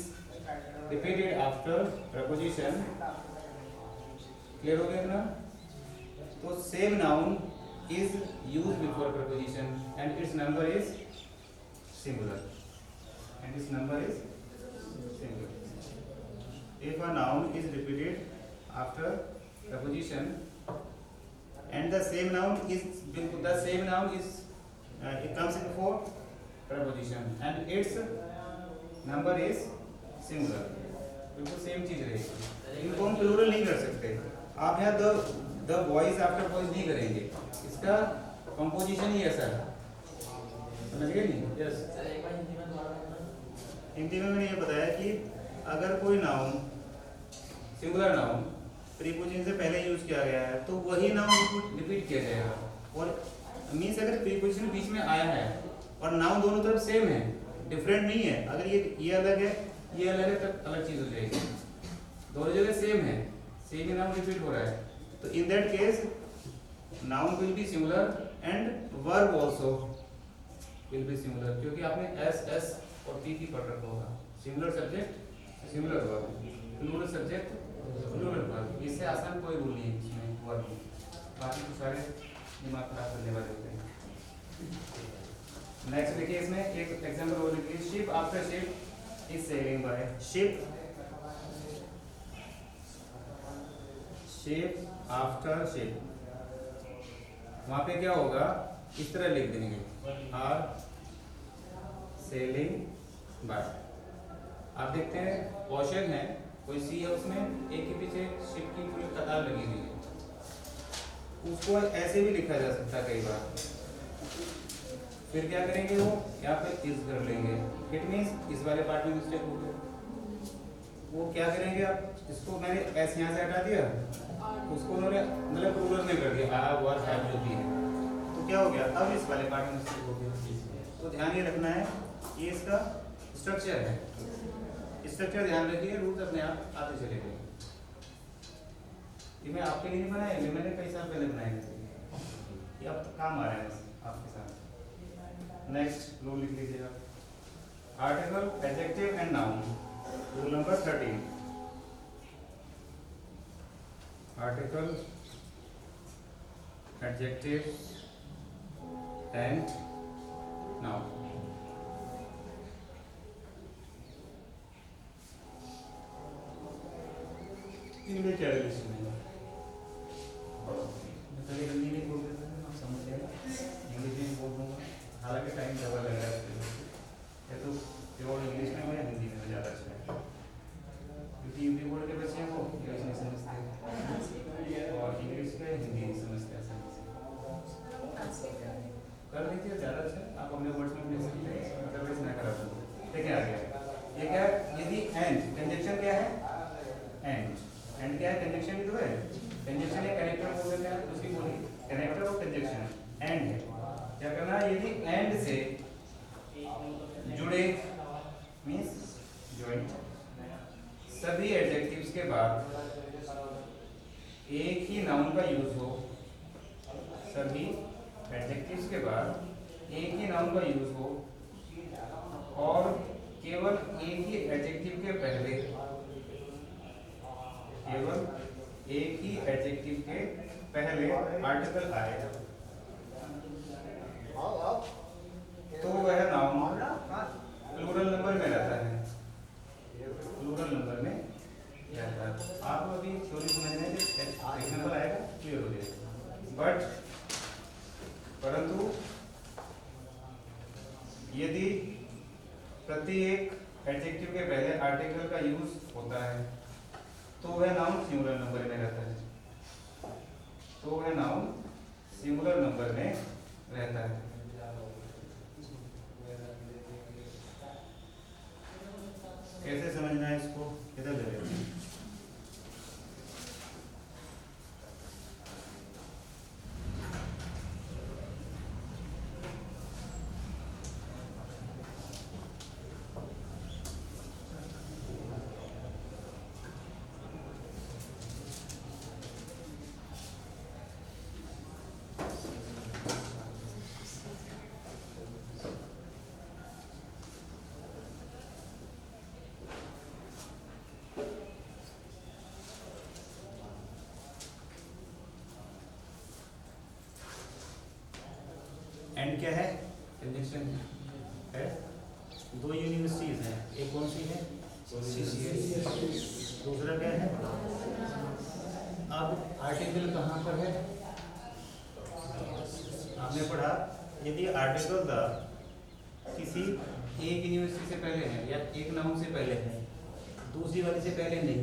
repeated after preposition, clear हो गया ना, तो same noun is used before preposition and its number is singular, and its number is singular. If a noun is repeated after preposition and the same noun is it comes before preposition and its number is singular, बिल्कुल सेम चीज रहेगी। इनको हम प्लूरल नहीं कर सकते। आप यहाँ द बॉयज आफ्टर बॉयज नहीं करेंगे, इसका कंपोजिशन ही ऐसा है, समझ गए नहीं? यस। हिंदी में मैंने ये बताया कि अगर कोई नाउन सिंगुलर नाउन प्रीपोजिशन से पहले यूज किया गया है तो वही नाउन रिपीट किया जाएगा। और मीन्स अगर प्रीपोजिशन बीच में आया है और नाउन दोनों तरफ सेम है, डिफरेंट नहीं है, अगर ये अलग है ये अलग है तब अलग चीज हो जाएगी। दोनों जगह सेम है, सेम ही नाउन रिपीट हो रहा है, तो in that case noun will be singular and verb also will be singular, क्योंकि आपने एस एस और टी पढ़ रखा होगा। Singular subject singular verb, plural subject plural verb. इससे आसान कोई रूल नहीं है इसमें वर्ब, बाकी तो सारे दिमाग खराब करने वाले होते हैं। नेक्स्ट देखिए, इसमें एक एग्जांपल और लिखिए, ship after ship is sailing by. Ship ship after ship, वहां पे क्या होगा, इस तरह लिख देंगे आर सेलिंग बाय। आप देखते हैं क्वेश्चन है, कोई सी है, उसमें एक के पीछे शिप की पूरी कतार लगी हुई है, उसको ऐसे भी लिखा जा सकता है कई बार। फिर क्या करेंगे, वो यहाँ पे इज कर लेंगे, इट मीन्स इस वाले पार्ट में मिस्टेक हो गया। वो क्या करेंगे, आप इसको मैंने एस यहाँ से हटा दिया, उसको उन्होंने मतलब प्लूरल में कर दिया, आ वर हैव जो भी है, तो क्या हो गया, अब इस वाले पार्ट में मिस्टेक हो गया। तो ध्यान ये रखना है, ये इसका स्ट्रक्चर है, स्ट्रक्चर ध्यान रखिए, रूल्स अपने आप आते चले गए। ये मैं आपके लिए नहीं बनाया, ये मैंने कई साल पहले बनाया है, ये अब तक काम आ रहा है आपके साथ। नेक्स्ट रूल लिख लीजिएगा, article adjective and noun, rule number 13। Article adjective and noun. इनमें क्या रिलेशन है, पहले हिंदी में बोल देते हैं, आप समझ जाएगा, इंग्लिश में बोल दूंगा, हालांकि टाइम ज़्यादा लग रहा है, या तो प्योर इंग्लिश में हो या हिंदी में ज़्यादा अच्छा है, क्योंकि यूपी बोर्ड के बच्चे हैं वो इंग्लिश नहीं समझते और क्या है, कंजक्शन ही तो है। कंजक्शन या कनेक्टर बोल देते हैं, उसकी बोली कनेक्टर और कंजक्शन एंड है। क्या करना है, यदि एंड से जुड़े मींस जॉइंट सभी एडजेक्टिव्स के बाद एक ही नाउन का यूज हो, सभी एडजेक्टिव्स के बाद एक ही नाउन का यूज हो और केवल एक ही एडजेक्टिव के पहले, केवल एक ही एडजेक्टिव के पहले आर्टिकल आए तो वह नाउन प्लूरल नंबर में रहता है, प्लूरल नंबर में रहता है। आप अभी थ्योरी समझने में एग्जांपल आएगा, क्लियर हो जाएगा। बट परंतु यदि प्रत्येक एडजेक्टिव के पहले आर्टिकल का यूज होता है तो वह नाउन सिंगुलर नंबर में रहता है, तो वह नाउन सिंगुलर नंबर में रहता है। कैसे समझना है इसको, किधर ले रहे हैं? एंड क्या है, कंजक्शन है। दो यूनिवर्सिटीज हैं, एक कौन सी है, CCS, दूसरा क्या है। अब आर्टिकल कहाँ पर है, आपने पढ़ा यदि आर्टिकल द किसी एक यूनिवर्सिटी से पहले है या एक नाउन से पहले है, दूसरी वाली से पहले नहीं,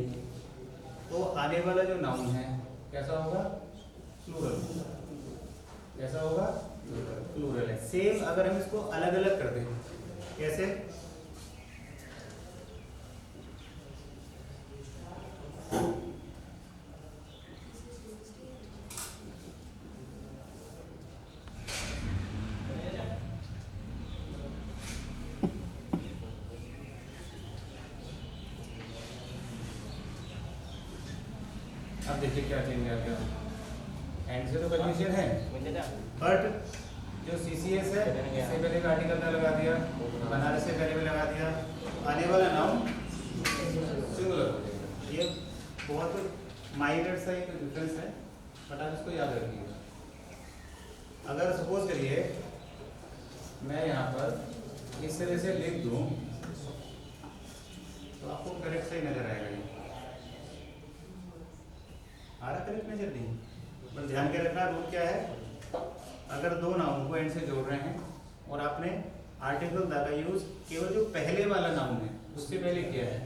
तो आने वाला जो नाउन है कैसा होगा, प्लूरल। कैसा होगा, प्लूरल है। सेम अगर हम इसको अलग अलग कर दें, कैसे, अब देखिए क्या चेंज आ गया। एंड से तो कंजक्शन है, बट जो CCS है इससे पहले का आर्टिकल ने लगा दिया, बनारस से पहले में लगा दिया, आने वाला नाउन सिंगुलर हो जाएगा। ये बहुत माइनर सा एक डिफरेंस है, बट आप इसको याद रखिए। अगर सपोज करिए मैं यहाँ पर इस तरह से लिख दूँ तो आपको करेक्ट सही नजर आएगा। ये आ रहा करेक्ट नजर नहीं, पर ध्यान के रखना रूल क्या है, अगर दो नाउन को एंड से जोड़ रहे हैं और आपने आर्टिकल द का यूज केवल जो पहले वाला नाउन है उससे पहले किया है,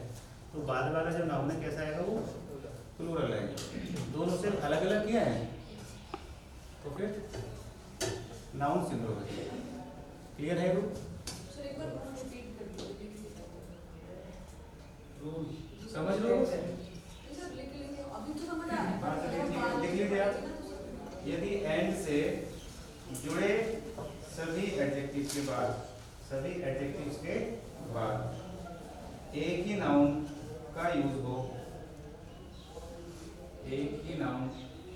तो बाद वाला जो नाउन है कैसा आएगा, वो प्लूरल आएगा। दोनों से अलग अलग किया है तो फिर नाउन सिंगुलर हो जाएगा। क्लियर है रूल, समझ लो, लिख लीजिए आप। यदि एंड से जुड़े सभी एडजेक्टिव्स के बाद, सभी एडजेक्टिव्स के बाद एक ही नाउन का यूज हो, एक ही नाउन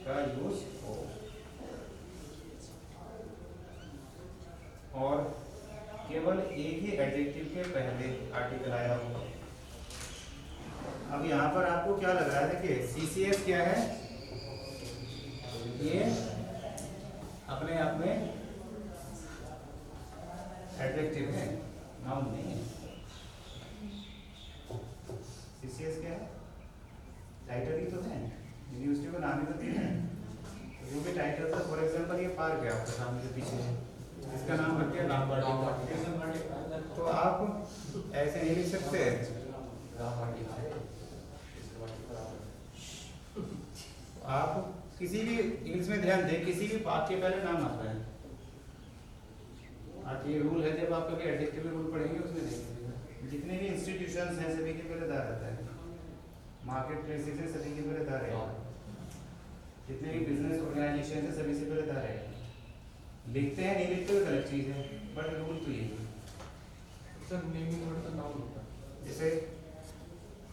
का यूज हो और केवल एक ही एडजेक्टिव के पहले आर्टिकल आया हो। अब यहाँ पर आपको क्या लग रहा है, देखिए CCS क्या है, ये अपने आप में एडजेक्टिव है, नाउन नहीं है। CCS क्या है, टाइटल ही तो है, यूनिवर्सिटी का नाम ही तो दिया है। जो भी टाइटल था, फॉर एग्जांपल ये पार्क है आपके सामने जो पीछे है, इसका नाम रख दिया रामबाटी। तो आप ऐसे नहीं लिख सकते, आप किसी भी इंग्लिश में ध्यान दें, किसी भी पार्क के पहले नाम आता है। आप ये रूल है, जब आप कभी एडजेक्टिव रूल पढ़ेंगे उसमें देखेंगे, जितने भी इंस्टीट्यूशंस हैं सभी के पहले दा रहता है। मार्केट प्लेसेस से सभी के पहले द रहेगा, जितने भी बिजनेस ऑर्गेनाइजेशन है सभी से पहले द रहेगा। लिखते हैं नहीं लिखते हुए गलत चीज़ है, बट रूल तो ये है। सर नेमिंग वर्ड तो नाउन होता है। जैसे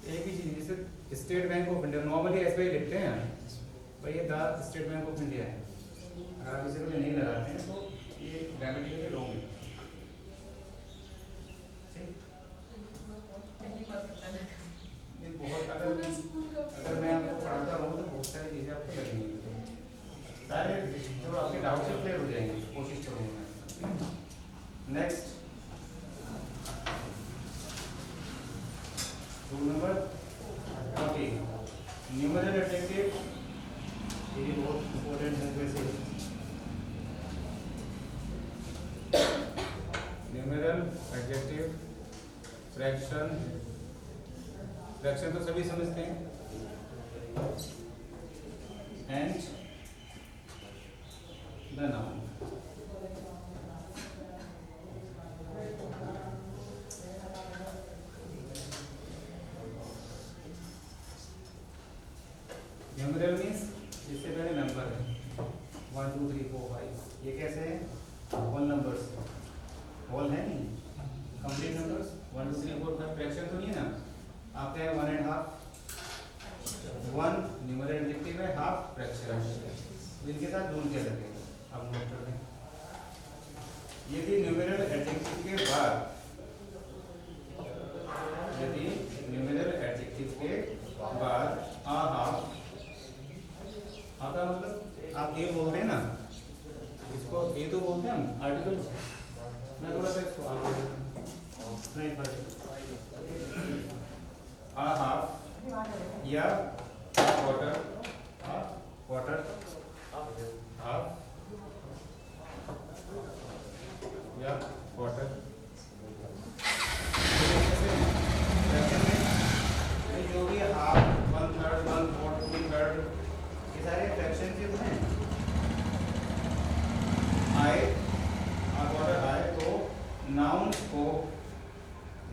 एक ही चीज़, जैसे state bank of India normally ऐसे ही लिखते हैं भाई, ये the state bank of India है। अगर आप इसे पहले नहीं लगाते हैं तो ये ग्रामेटिकली रॉन्ग है। ये बहुत अगर मैं आपको पढ़ाता रहूँ तो बहुत सारी चीज़ें आपको लगेंगी, सारे जो आपके डाउट से क्लियर हो जाएंगे, कोशिश करूँगा मैं। Next rule number 40, numeral adjective, ये बहुत इंपॉर्टेंट है वैसे। न्यूमेरल एडजेक्टिव, फ्रैक्शन, फ्रैक्शन तो सभी समझते हैं, and the noun. Numeral means जिससे पहले नंबर है 1 2 3 4 5, ये कैसे है? होल नंबर्स, होल है नहीं, कंप्लीट नंबर्स 1 2 3 4 5। फ्रैक्शन तो नहीं है ना, आपका है 1 एंड हाफ, 1 न्यूमेरल एडजेक्टिव है, हाफ फ्रैक्शन, इनके साथ रूल क्या लगेगा आप नोट कर लें। यदि न्यूमेरल एडजेक्टिव के बाद, यदि न्यूमेरल एडजेक्टिव के बाद आ हाफ, आपका मतलब आप ये बोल रहे हैं ना, इसको ये तो बोलते हैं हम आर्टिकल। मैं थोड़ा सा इसको नहीं आ हाफ या क्वार्टर, क्वार्टर हाफ या क्वार्टर, जो भी हाफ 1/3 1/4 3/3 ये सारे फ्रैक्शन के हैं आए, क्वार्टर आए तो नाउन को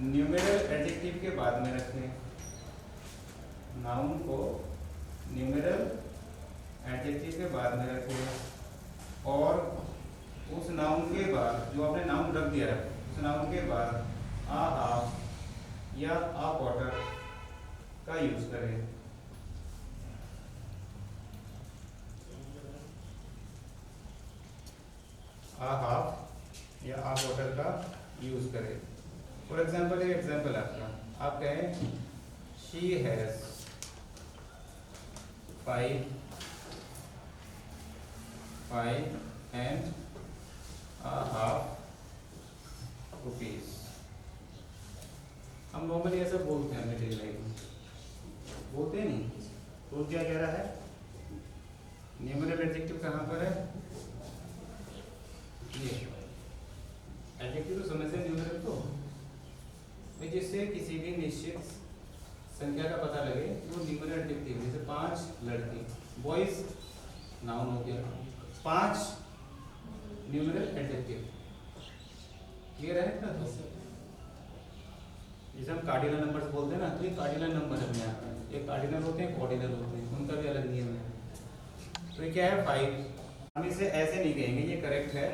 न्यूमेरल एडजेक्टिव के बाद में रखें, नाउन को न्यूमेरल एडजेक्टिव के बाद में रखें, और उस नाउन के बाद जो आपने नाउन रख दिया है उस नाउन के बाद आ हाफ या आ क्वार्टर का यूज करें। आ हाफ या आ क्वार्टर का यूज करें। फॉर एग्जाम्पल एक एग्जाम्पल आपका, आप कहें she has 5 and a half rupees। हम नॉर्मली ऐसा बोलते हैं डेली लाइफ में, बोलते हैं नहीं। तो क्या कह रहा है, न्यूमेरल एडजेक्टिव कहाँ पर है, ये एडजेक्टिव तो समझते हैं न्यूमेरल तो, जिससे किसी भी निश्चित संख्या का पता लगे वो न्यूमेरल एडजेक्टिव। जैसे 5 लड़की, बॉयज नाउन हो गया, 5 न्यूमेरल एडजेक्टिव। क्लियर है ना? जैसे हम कार्डिनल नंबर्स बोलते हैं ना, तो ये कार्डिनल नंबर है अपने आप में, एक कार्डिनल होते हैं, ऑर्डिनल होते हैं, उनका भी अलग नियम है। तो ये क्या है 5। हम इसे ऐसे नहीं कहेंगे ये करेक्ट है,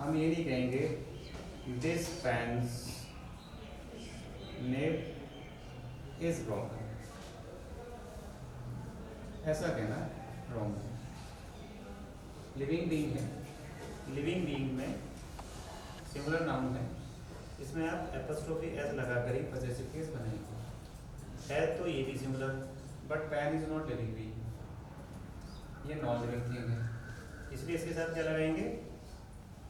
हम ये नहीं कहेंगे this pen's name is wrong, ऐसा कहना रॉन्ग है। लिविंग बीइंग है, लिविंग बीइंग में सिंगुलर नाउन है, इसमें आप एपोस्ट्रोफी एस लगाकर ही पॉसेसिव केस बनाएंगे। है तो ये भी singular, but pan is not living being, ये नॉन लिविंग थिंग है, इसलिए इसके साथ क्या लगाएंगे,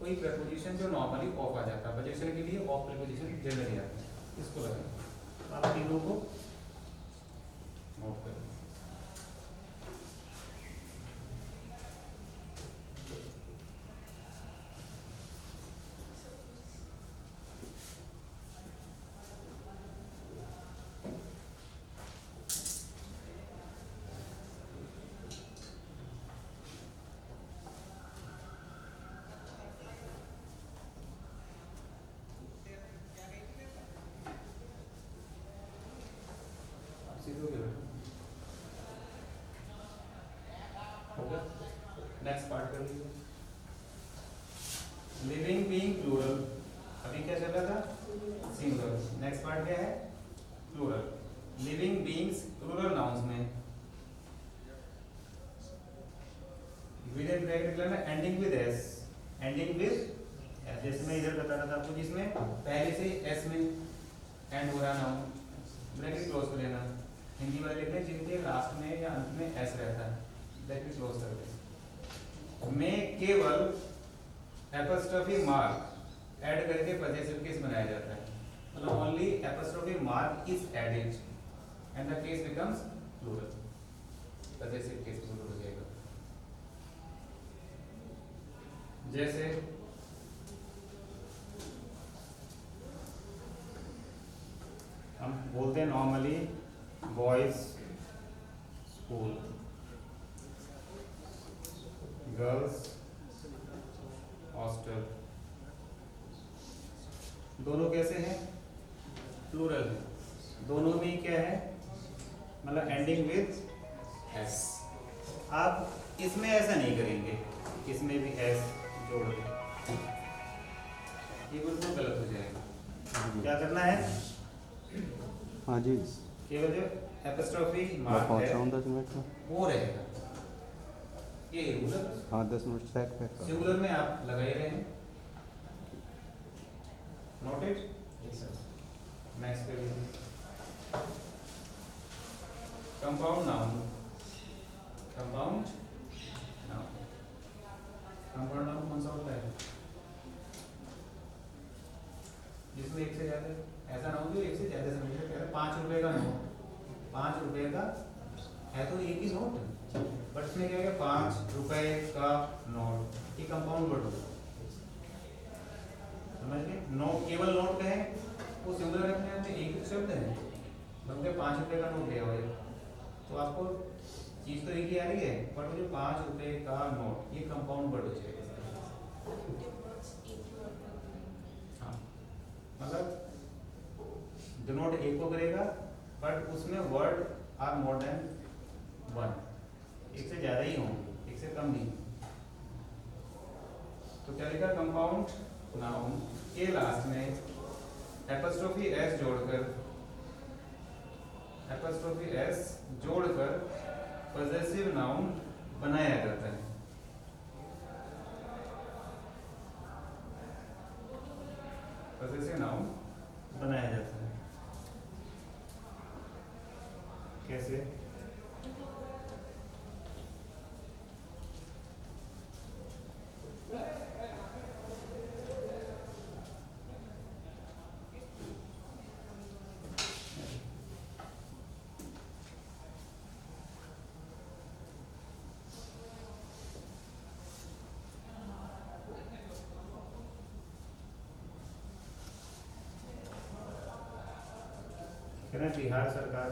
कोई प्रेपोजिशन जो नॉर्मली ऑफ आ जाता है। पोजीशन के लिए ऑफ प्रेपोजिशन जनरली आता है, इसको लगाएंगे। आप तीनों को नोट करें। नेक्स्ट पार्ट कर लीजिए। लिविंग बीइंग प्लूरल, अभी क्या चल रहा था? सिंगुलर। नेक्स्ट पार्ट क्या है? Plural. Living beings plural nouns में विद इन ब्रैकेट लेना ending with S, ending with S. जैसे मैं इधर बता रहा था आपको, जिसमें पहले से एस में एंड हो रहा नाउन, ब्रैकेट क्लोज कर लेना। हिंदी वाले लिखते हैं जिनके लास्ट में या अंत में एस रहता है, ब्रैकेट क्लोज कर दें। में केवल एपोस्ट्रोफी मार्क ऐड करके पजेसिव केस बनाया जाता है, मतलब only apostrophe mark is added and the case becomes plural, possessive case plural हो जाएगा। जैसे हम बोलते हैं normally boys school, girls hostel, दोनों कैसे हैं? प्लूरल है। दोनों में क्या है? मतलब एंडिंग विद एस। आप इसमें ऐसा नहीं करेंगे, इसमें भी एस जोड़ दें, ये बिल्कुल गलत हो जाएगा। क्या करना है? हाँ जी, केवल जो एपोस्ट्रोफी मार्क पहुँच है रहा हूँ 10 मिनट में। वो रहेगा। ये रेगुलर हाँ 10 मिनट सेट कर। सिंगुलर में आप लगाए रहे हैं। नोटेड? नेक्स्ट पे लीजिए। Compound noun, compound noun, compound noun कौन सा होता है? जिसमें एक से ज्यादा, ऐसा ना हो जो एक से ज्यादा समझ रहे। 5 रुपए का नोट, 5 रुपए का है तो एक ही नोट, बट इसमें क्या है? 5 रुपए का नोट, ये कंपाउंड वर्ड होगा, समझ गए? नोट केवल नोट कहें वो सिंगुलर रखने में एक ही शब्द है, मतलब 5 रुपए का नोट लिया हुआ है तो आपको चीज तो एक ही आ रही है, बट वो जो 5 रुपए का नोट ये कंपाउंड वर्ड हो जाएगा। हाँ, मतलब डिनोट एक को करेगा, बट उसमें वर्ड आर मोर देन 1, एक से ज्यादा ही होंगे, एक से कम नहीं। तो क्या लिखा? कंपाउंड नाउन के लास्ट में एपोस्ट्रोफी एस जोड़कर, एपोस्ट्रोफी एस जोड़कर पॉजेसिव नाउन बनाया जाता है। पॉजेसिव नाउन बनाया जाता है। कैसे? बिहार सरकार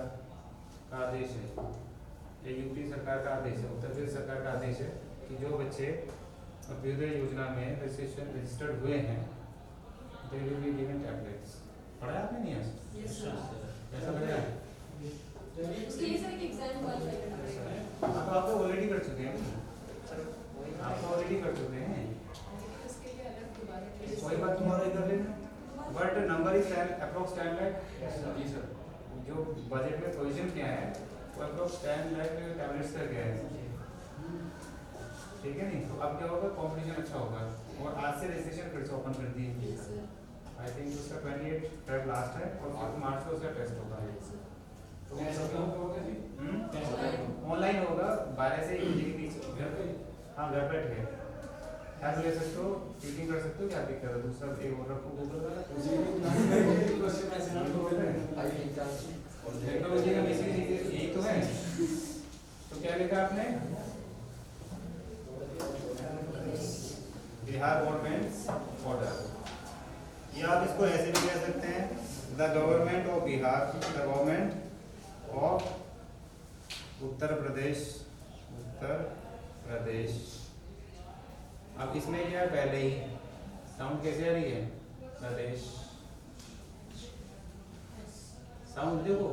का आदेश है या यूपी सरकार का आदेश है, उत्तर प्रदेश सरकार का आदेश है कि जो बच्चे अभ्युदय योजना में रजिस्टर्ड हुए हैं they will be given tablets. पढ़ा है आपने? नहीं है कैसा पढ़ा है? उसके लिए सर एक एग्जाम क्वालिफाई करना पड़ेगा। आप तो ऑलरेडी कर चुके हैं, आप तो ऑलरेडी कर चुके हैं, उसके लिए अलग दोबारा कोई बात तुम्हारा इधर लेना, but number is approx 10 lakh. जी सर, जो बजट में प्रोविजन क्या है वो अप्रोक्स 10 लाख टैबलेट्स का क्या है, ठीक है नहीं? तो अब क्या होगा? कॉम्पिटिशन अच्छा होगा और आज से रजिस्ट्रेशन फिर से ओपन कर दिए। आई थिंक उसका 28 फेब लास्ट है और 5 मार्च को उसका टेस्ट होगा। तो ऑनलाइन होगा 12 से 1 बजे के बीच। घर पे? हाँ घर बैठ के आप ले सकते हो, टीचिंग कर सकते हो। क्या दिक्कत है? दूसरा एक और रखो गूगल वाला, टेक्नोलॉजी का बेसिक यही तो है। तो क्या लिखा आपने? बिहार गवर्नमेंट ऑर्डर, या आप इसको ऐसे भी कह सकते हैं the government of Bihar, the government of Uttar Pradesh, Uttar Pradesh. अब इसमें क्या है? पहले ही साउंड कैसे आ रही है? प्रदेश साउंड देखो,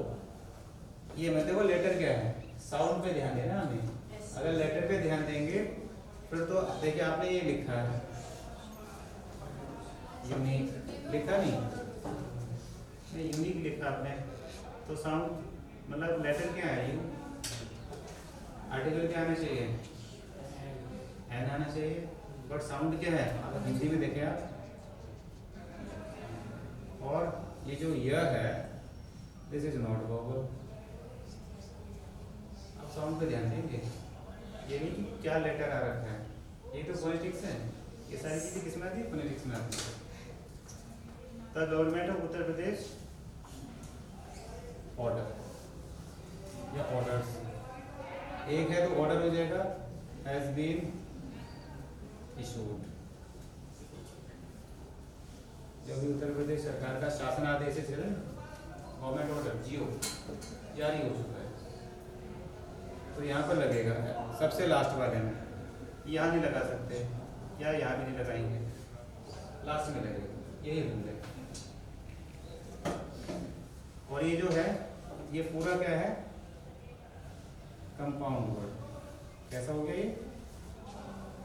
ये मैं देखो लेटर क्या है, साउंड पे ध्यान देना हमें। अगर लेटर पे ध्यान देंगे फिर तो देखिए आपने ये लिखा है यूनिक, लिखा नहीं यूनिक लिखा आपने, तो साउंड मतलब लेटर क्या है, यू आर्टिकल क्या आना चाहिए, एन आना चाहिए, बट साउंड क्या है आप हिंदी में देखें आप, और ये जो य है दिस इज नॉट वोवल। आप साउंड पे ध्यान देंगे, ये नहीं कि क्या लेटर आ रखा है, ये तो फोनेटिक्स है, ये सारी चीजें किसमें आती है, फोनेटिक्स में आती है। The government of Uttar Pradesh order या ऑर्डर्स, एक है तो ऑर्डर हो जाएगा हैज बीन इशूड, जो भी उत्तर प्रदेश सरकार का शासन आदेश है गवर्नमेंट ऑर्डर जीओ जारी हो चुका है, तो यहाँ पर लगेगा सबसे लास्ट वाले में, यहाँ नहीं लगा सकते या यहाँ भी नहीं लगाएंगे, लास्ट में लगेगा, यही रूल है। और ये जो है ये पूरा क्या है, कंपाउंड वर्ड, कैसा हो गया ये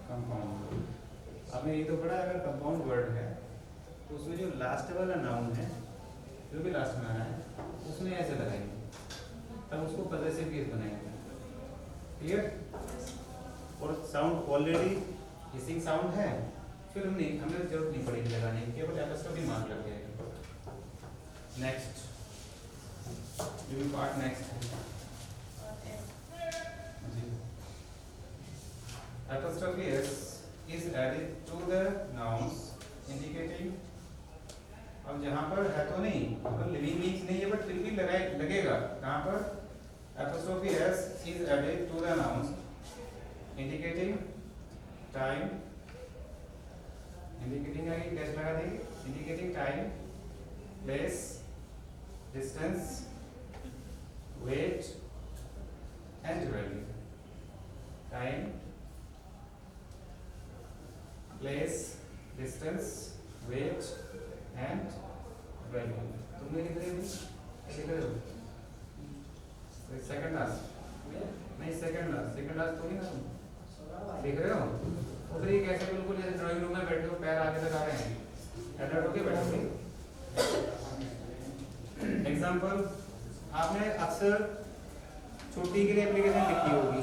कंपाउंड वर्ड। आपने ये तो पढ़ा, अगर कंपाउंड वर्ड है तो उसमें जो लास्ट वाला नाउन है जो भी लास्ट में आना है उसमें ऐसे लगाएंगे, तब उसको पॉजेसिव केस बनाएंगे, क्लियर। और साउंड ऑलरेडी हिसिंग साउंड है, फिर हमें जरूरत नहीं पड़ेगी लगाने की, केवल एपस का भी मान लग जाएगा। Next part next apostrophe s is added to the nouns indicating, अब जहाँ पर है तो नहीं, मतलब लिविंग बीइंग्स नहीं है, बट फिर भी लगेगा कहाँ पर, apostrophe s is added to the nouns indicating time, indicating आगे कैसे लगा देंगे, indicating time, place, distance, weight and value, time, place, distance, weight and value। तुमने लिख रहे हो, लिख रहे हो सेकंड लास्ट नहीं, सेकंड लास्ट तो नहीं ना तुम लिख रहे हो, तो फिर ये कैसे बिल्कुल जैसे ड्राइंग रूम में बैठे हो, पैर आगे लगा रहे हैं, अलर्ट होके बैठोगे। एग्जांपल आपने अक्सर छुट्टी के लिए एप्लीकेशन लिखी होगी,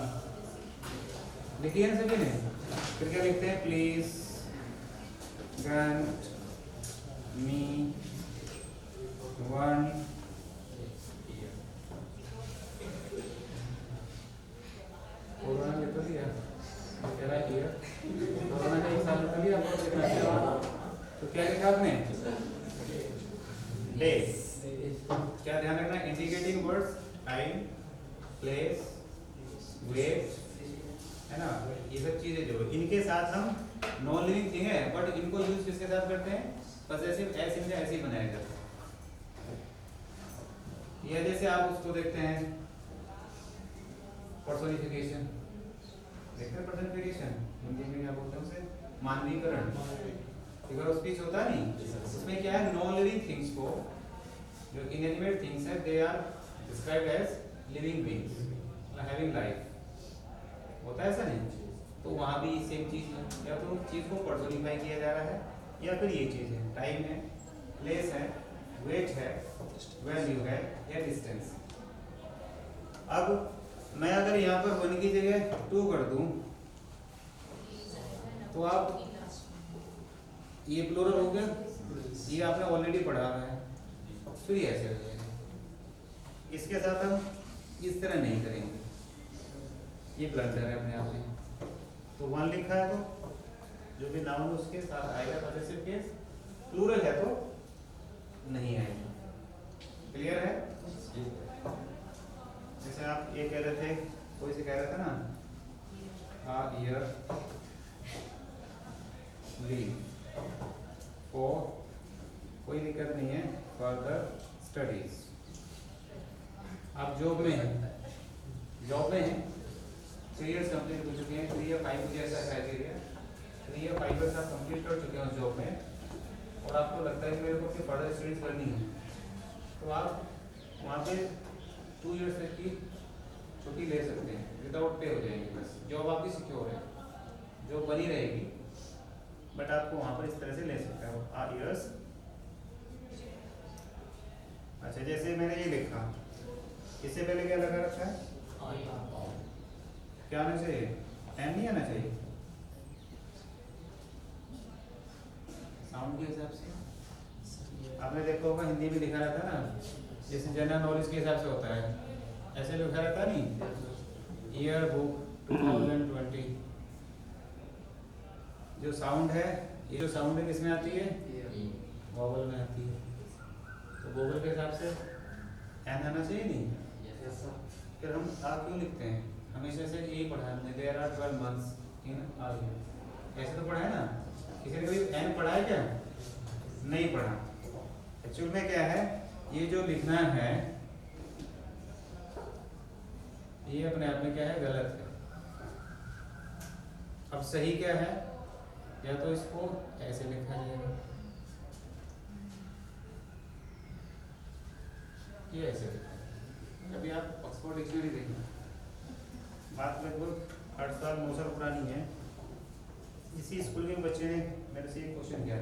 लिखी है ना सभी ने, फिर क्या लिखते हैं, प्लीज grant me 1 कोरोना ने तो लिया, क्या किया, कोरोना ने 1 साल तो लिया, तो क्या लिखा आपने, डे, क्या ध्यान रखना, indicating words time, place, weight, है ना, ये सब चीजें जो इनके साथ हम नॉन लिविंग थिंग है, बट इनको यूज किसके साथ करते हैं, पॉसेसिव एस इनसे ऐसे ही बनाया जाता है। ये जैसे आप उसको देखते हैं पर्सोनिफिकेशन, देखते हैं पर्सोनिफिकेशन हिंदी में क्या बोलते हैं उसे, मानवीकरण, फिगर ऑफ स्पीच होता है नहीं, उसमें क्या है, नॉन लिविंग थिंग्स को, जो इनएनिमेट थिंग्स है, they are described as living beings, मतलब हैविंग लाइफ, होता है ऐसा नहीं, तो वहाँ भी सेम चीज़ है, या तो चीज़ को पर्सोनिफाई किया जा रहा है, या फिर ये चीज़ है, टाइम है, प्लेस है, वेट है, वैल्यू है, या डिस्टेंस। अब मैं अगर यहाँ पर 1 की जगह 2 कर दूँ तो आप, ये प्लूरल हो गया, ये आपने ऑलरेडी पढ़ा है, फिर ये ऐसे हो जाएगा, इसके साथ हम इस तरह नहीं करेंगे, ये ब्लंडर है अपने आप में, तो 1 लिखा है तो जो भी नाउन उसके साथ आएगा पॉसेसिव केस, प्लूरल है तो नहीं आएगा, क्लियर है। जैसे आप ये कह रहे थे, कोई से कह रहा था ना, आ ईयर लीव फॉर, कोई दिक्कत नहीं है, फर्दर स्टडीज। आप जॉब में हैं, 3 इयर्स कंप्लीट हो चुके हैं, 3 या 5 मुझे ऐसा क्राइटेरिया, 3 या 5 इयर्स आप कंप्लीट कर चुके हैं उस जॉब में, और आपको लगता है कि मेरे को अपनी फर्दर स्टडीज करनी है, तो आप वहाँ पे 2 इयर्स तक की छुट्टी ले सकते हैं, विदाउट पे हो जाएंगे, बस जॉब आपकी सिक्योर है, जो बनी रहेगी, बट आपको वहां पर इस तरह से ले सकते हो आर ईयर्स। अच्छा, जैसे मैंने ये लिखा, इससे पहले क्या लगा रखा है, क्या आना चाहिए, एम नहीं आना चाहिए साउंड के हिसाब से। आपने देखा होगा हिंदी में लिखा रहता है ना, जैसे जनरल नॉलेज के हिसाब से होता है, ऐसे लिखा रहता नहीं, ईयर बुक 2020। जो साउंड है, ये जो साउंड है किसमें आती है, वोवल में आती है, तो वोवल के हिसाब से एन आना चाहिए नहीं। फिर हम आप क्यों लिखते हैं, हमेशा से यही पढ़ा है हमने, there are 12 months in a year, ऐसे तो पढ़ा है ना। किसी ने कभी एन पढ़ा है क्या, नहीं पढ़ा। एक्चुअल में क्या है, ये जो लिखना है ये अपने आप में क्या है, गलत है। अब सही क्या है, या तो इसको ऐसे लिखा जाएगा, ये ऐसे लिखा है। कभी आप ऑक्सफोर्ड डिक्शनरी देखना, बात लगभग 8 साल 9 साल पुरानी है। इसी स्कूल के बच्चे ने मेरे से एक क्वेश्चन किया,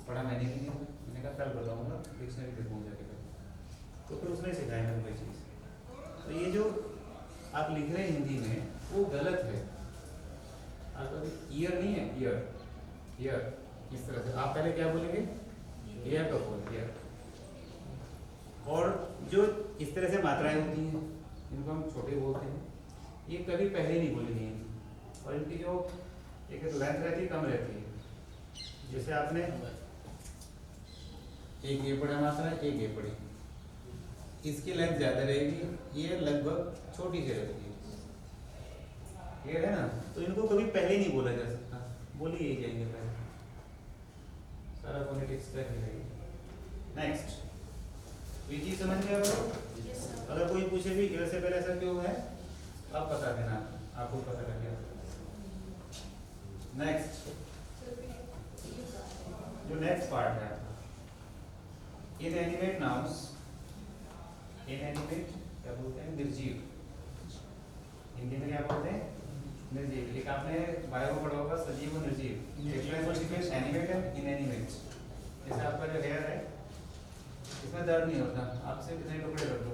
पढ़ा मैंने भी नहीं, मैंने कहा कल बताऊंगा, डिक्शनरी देखूंगा जाके, तो फिर उसने सिखाया मेरे को ये चीज़। तो ये जो आप लिख रहे हैं हिंदी में वो गलत है। आपका ईयर नहीं है, ईयर ईयर इस तरह से आप पहले क्या बोलेंगे, ईयर का बोल ईयर। और जो इस तरह से मात्राएं होती हैं इनको हम छोटे बोलते हैं, ये कभी पहले नहीं बोली नहीं है, और इनकी जो एक लेंथ रहती है कम रहती है। जैसे आपने एक ये पढ़ा मात्रा, एक ये पढ़ी, इसकी लेंथ ज्यादा रहेगी, ये लगभग छोटी सी रहती है, क्लियर है ना। तो इनको कभी पहले नहीं बोला जा सकता, बोली यही जाएंगे पहले, सारा फोनेटिक्स का ही रहेगा। नेक्स्ट, ये चीज समझ में आ रहा है? अगर कोई पूछे भी ईयर से पहले ऐसा क्यों है, आप बता देना, आपको पता लग गया। नेक्स्ट, जो नेक्स्ट पार्ट है इनएनिमेट नाउन्स, इनएनिमेट क्या बोलते हैं, निर्जीव, हिंदी में क्या बोलते हैं, निर्जीव। एक आपने बायो में पढ़ा होगा, सजीव और निर्जीव, एनिमेट एंड इनएनिमेट। जैसे आपका जो हेयर है इसमें दर्द नहीं होता, आपसे कितने टुकड़े कर दो,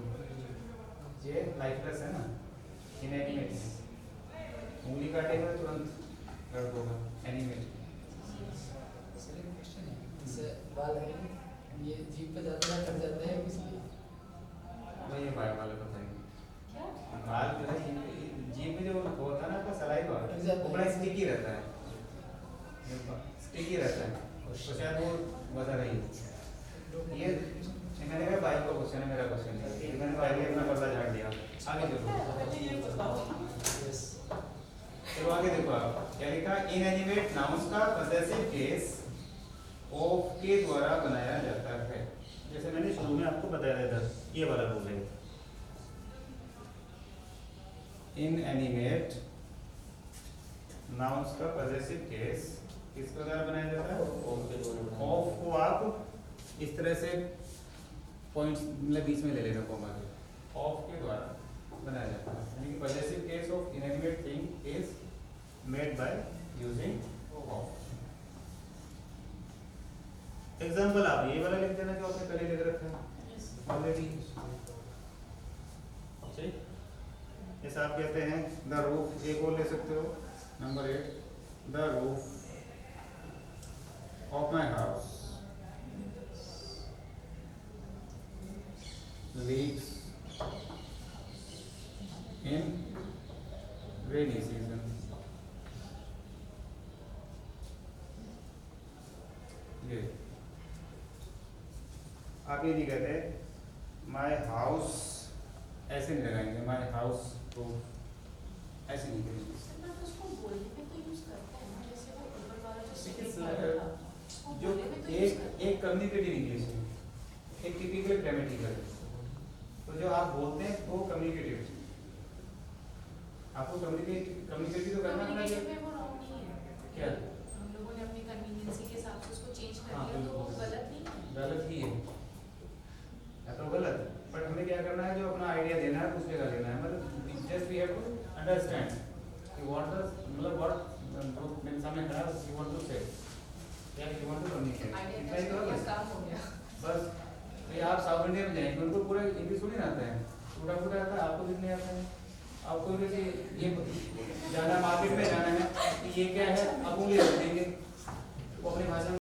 ये लाइफलेस है ना, इनएनिमेट है, उंगली काटेगा तुरंत दर्द होगा, एनिमेट। बाल है ये जीप पे जाते हैं, कट जाते हैं इसलिए वही बाल वाले बताएंगे। बाल जो है जीप में जो होता है ना आपका सलाइवा, वो बड़ा स्टिकी रहता है, स्टिकी रहता है, तो शायद वो बता रही है। ये मैंने कहा बाइक का क्वेश्चन है, मेरा क्वेश्चन है, मैंने पहले अपना बदला झाड़ दिया। आगे देखो, चलो आगे देखो, आप क्या लिखा, इनएनिमेट नाउन्स का पॉसेसिव केस ऑफ के द्वारा बनाया जाता है। जैसे मैंने शुरू में आपको बताया था, ये वाला रूल है, इनएनिमेट नाउन्स का पॉसेसिव केस किसके द्वारा बनाया जाता है, ऑफ को आप इस तरह से पॉइंट्स मतलब बीच में ले लेना, कॉमा के, ऑफ के द्वारा बनाया जाता है, यानी कि possessive case of inanimate thing is made by using of. Example आप ये वाला लिख देना जो आपने पहले लिख रखा है ऑलरेडी। जैसे आप कहते हैं द रूफ, एक और ले सकते हो, number 8, the roof of my house leaks in rainy season. ये आप ये नहीं कहते माई हाउस, ऐसे नहीं लगाएंगे, माई हाउस तो ऐसे नहीं करेंगे। जो एक कम्युनिकेटिव इंग्लिश है, एक टिपिकल ग्रामेटिकल। तो जो आप बोलते हैं वो कम्युनिकेटिव, आपको कम्युनिकेटिव तो करना पड़ेगा। क्या हम लोगों ने अपनी कन्वीनियंस के हिसाब से उसको चेंज कर हाँ, दिया, तो वो गलत नहीं है। गलत ही है, या तो गलत, बट हमें क्या करना है, जो अपना आइडिया देना है दूसरे का देना है, मतलब just we have to understand कि व्हाट द मतलब व्हाट या you want to communicate idea इतना ही तो है बस। काम हो गया। बस ये आप साउथ इंडिया में जाएंगे उनको पूरा इंग्लिश थोड़ी ना आता है, छोटा छोटा आता है, आपको कितने आता है। आपको जैसे ये जाना मार्केट में जाना है, ये क्या है, आप उंगली रख देंगे, वो अपनी भाषा में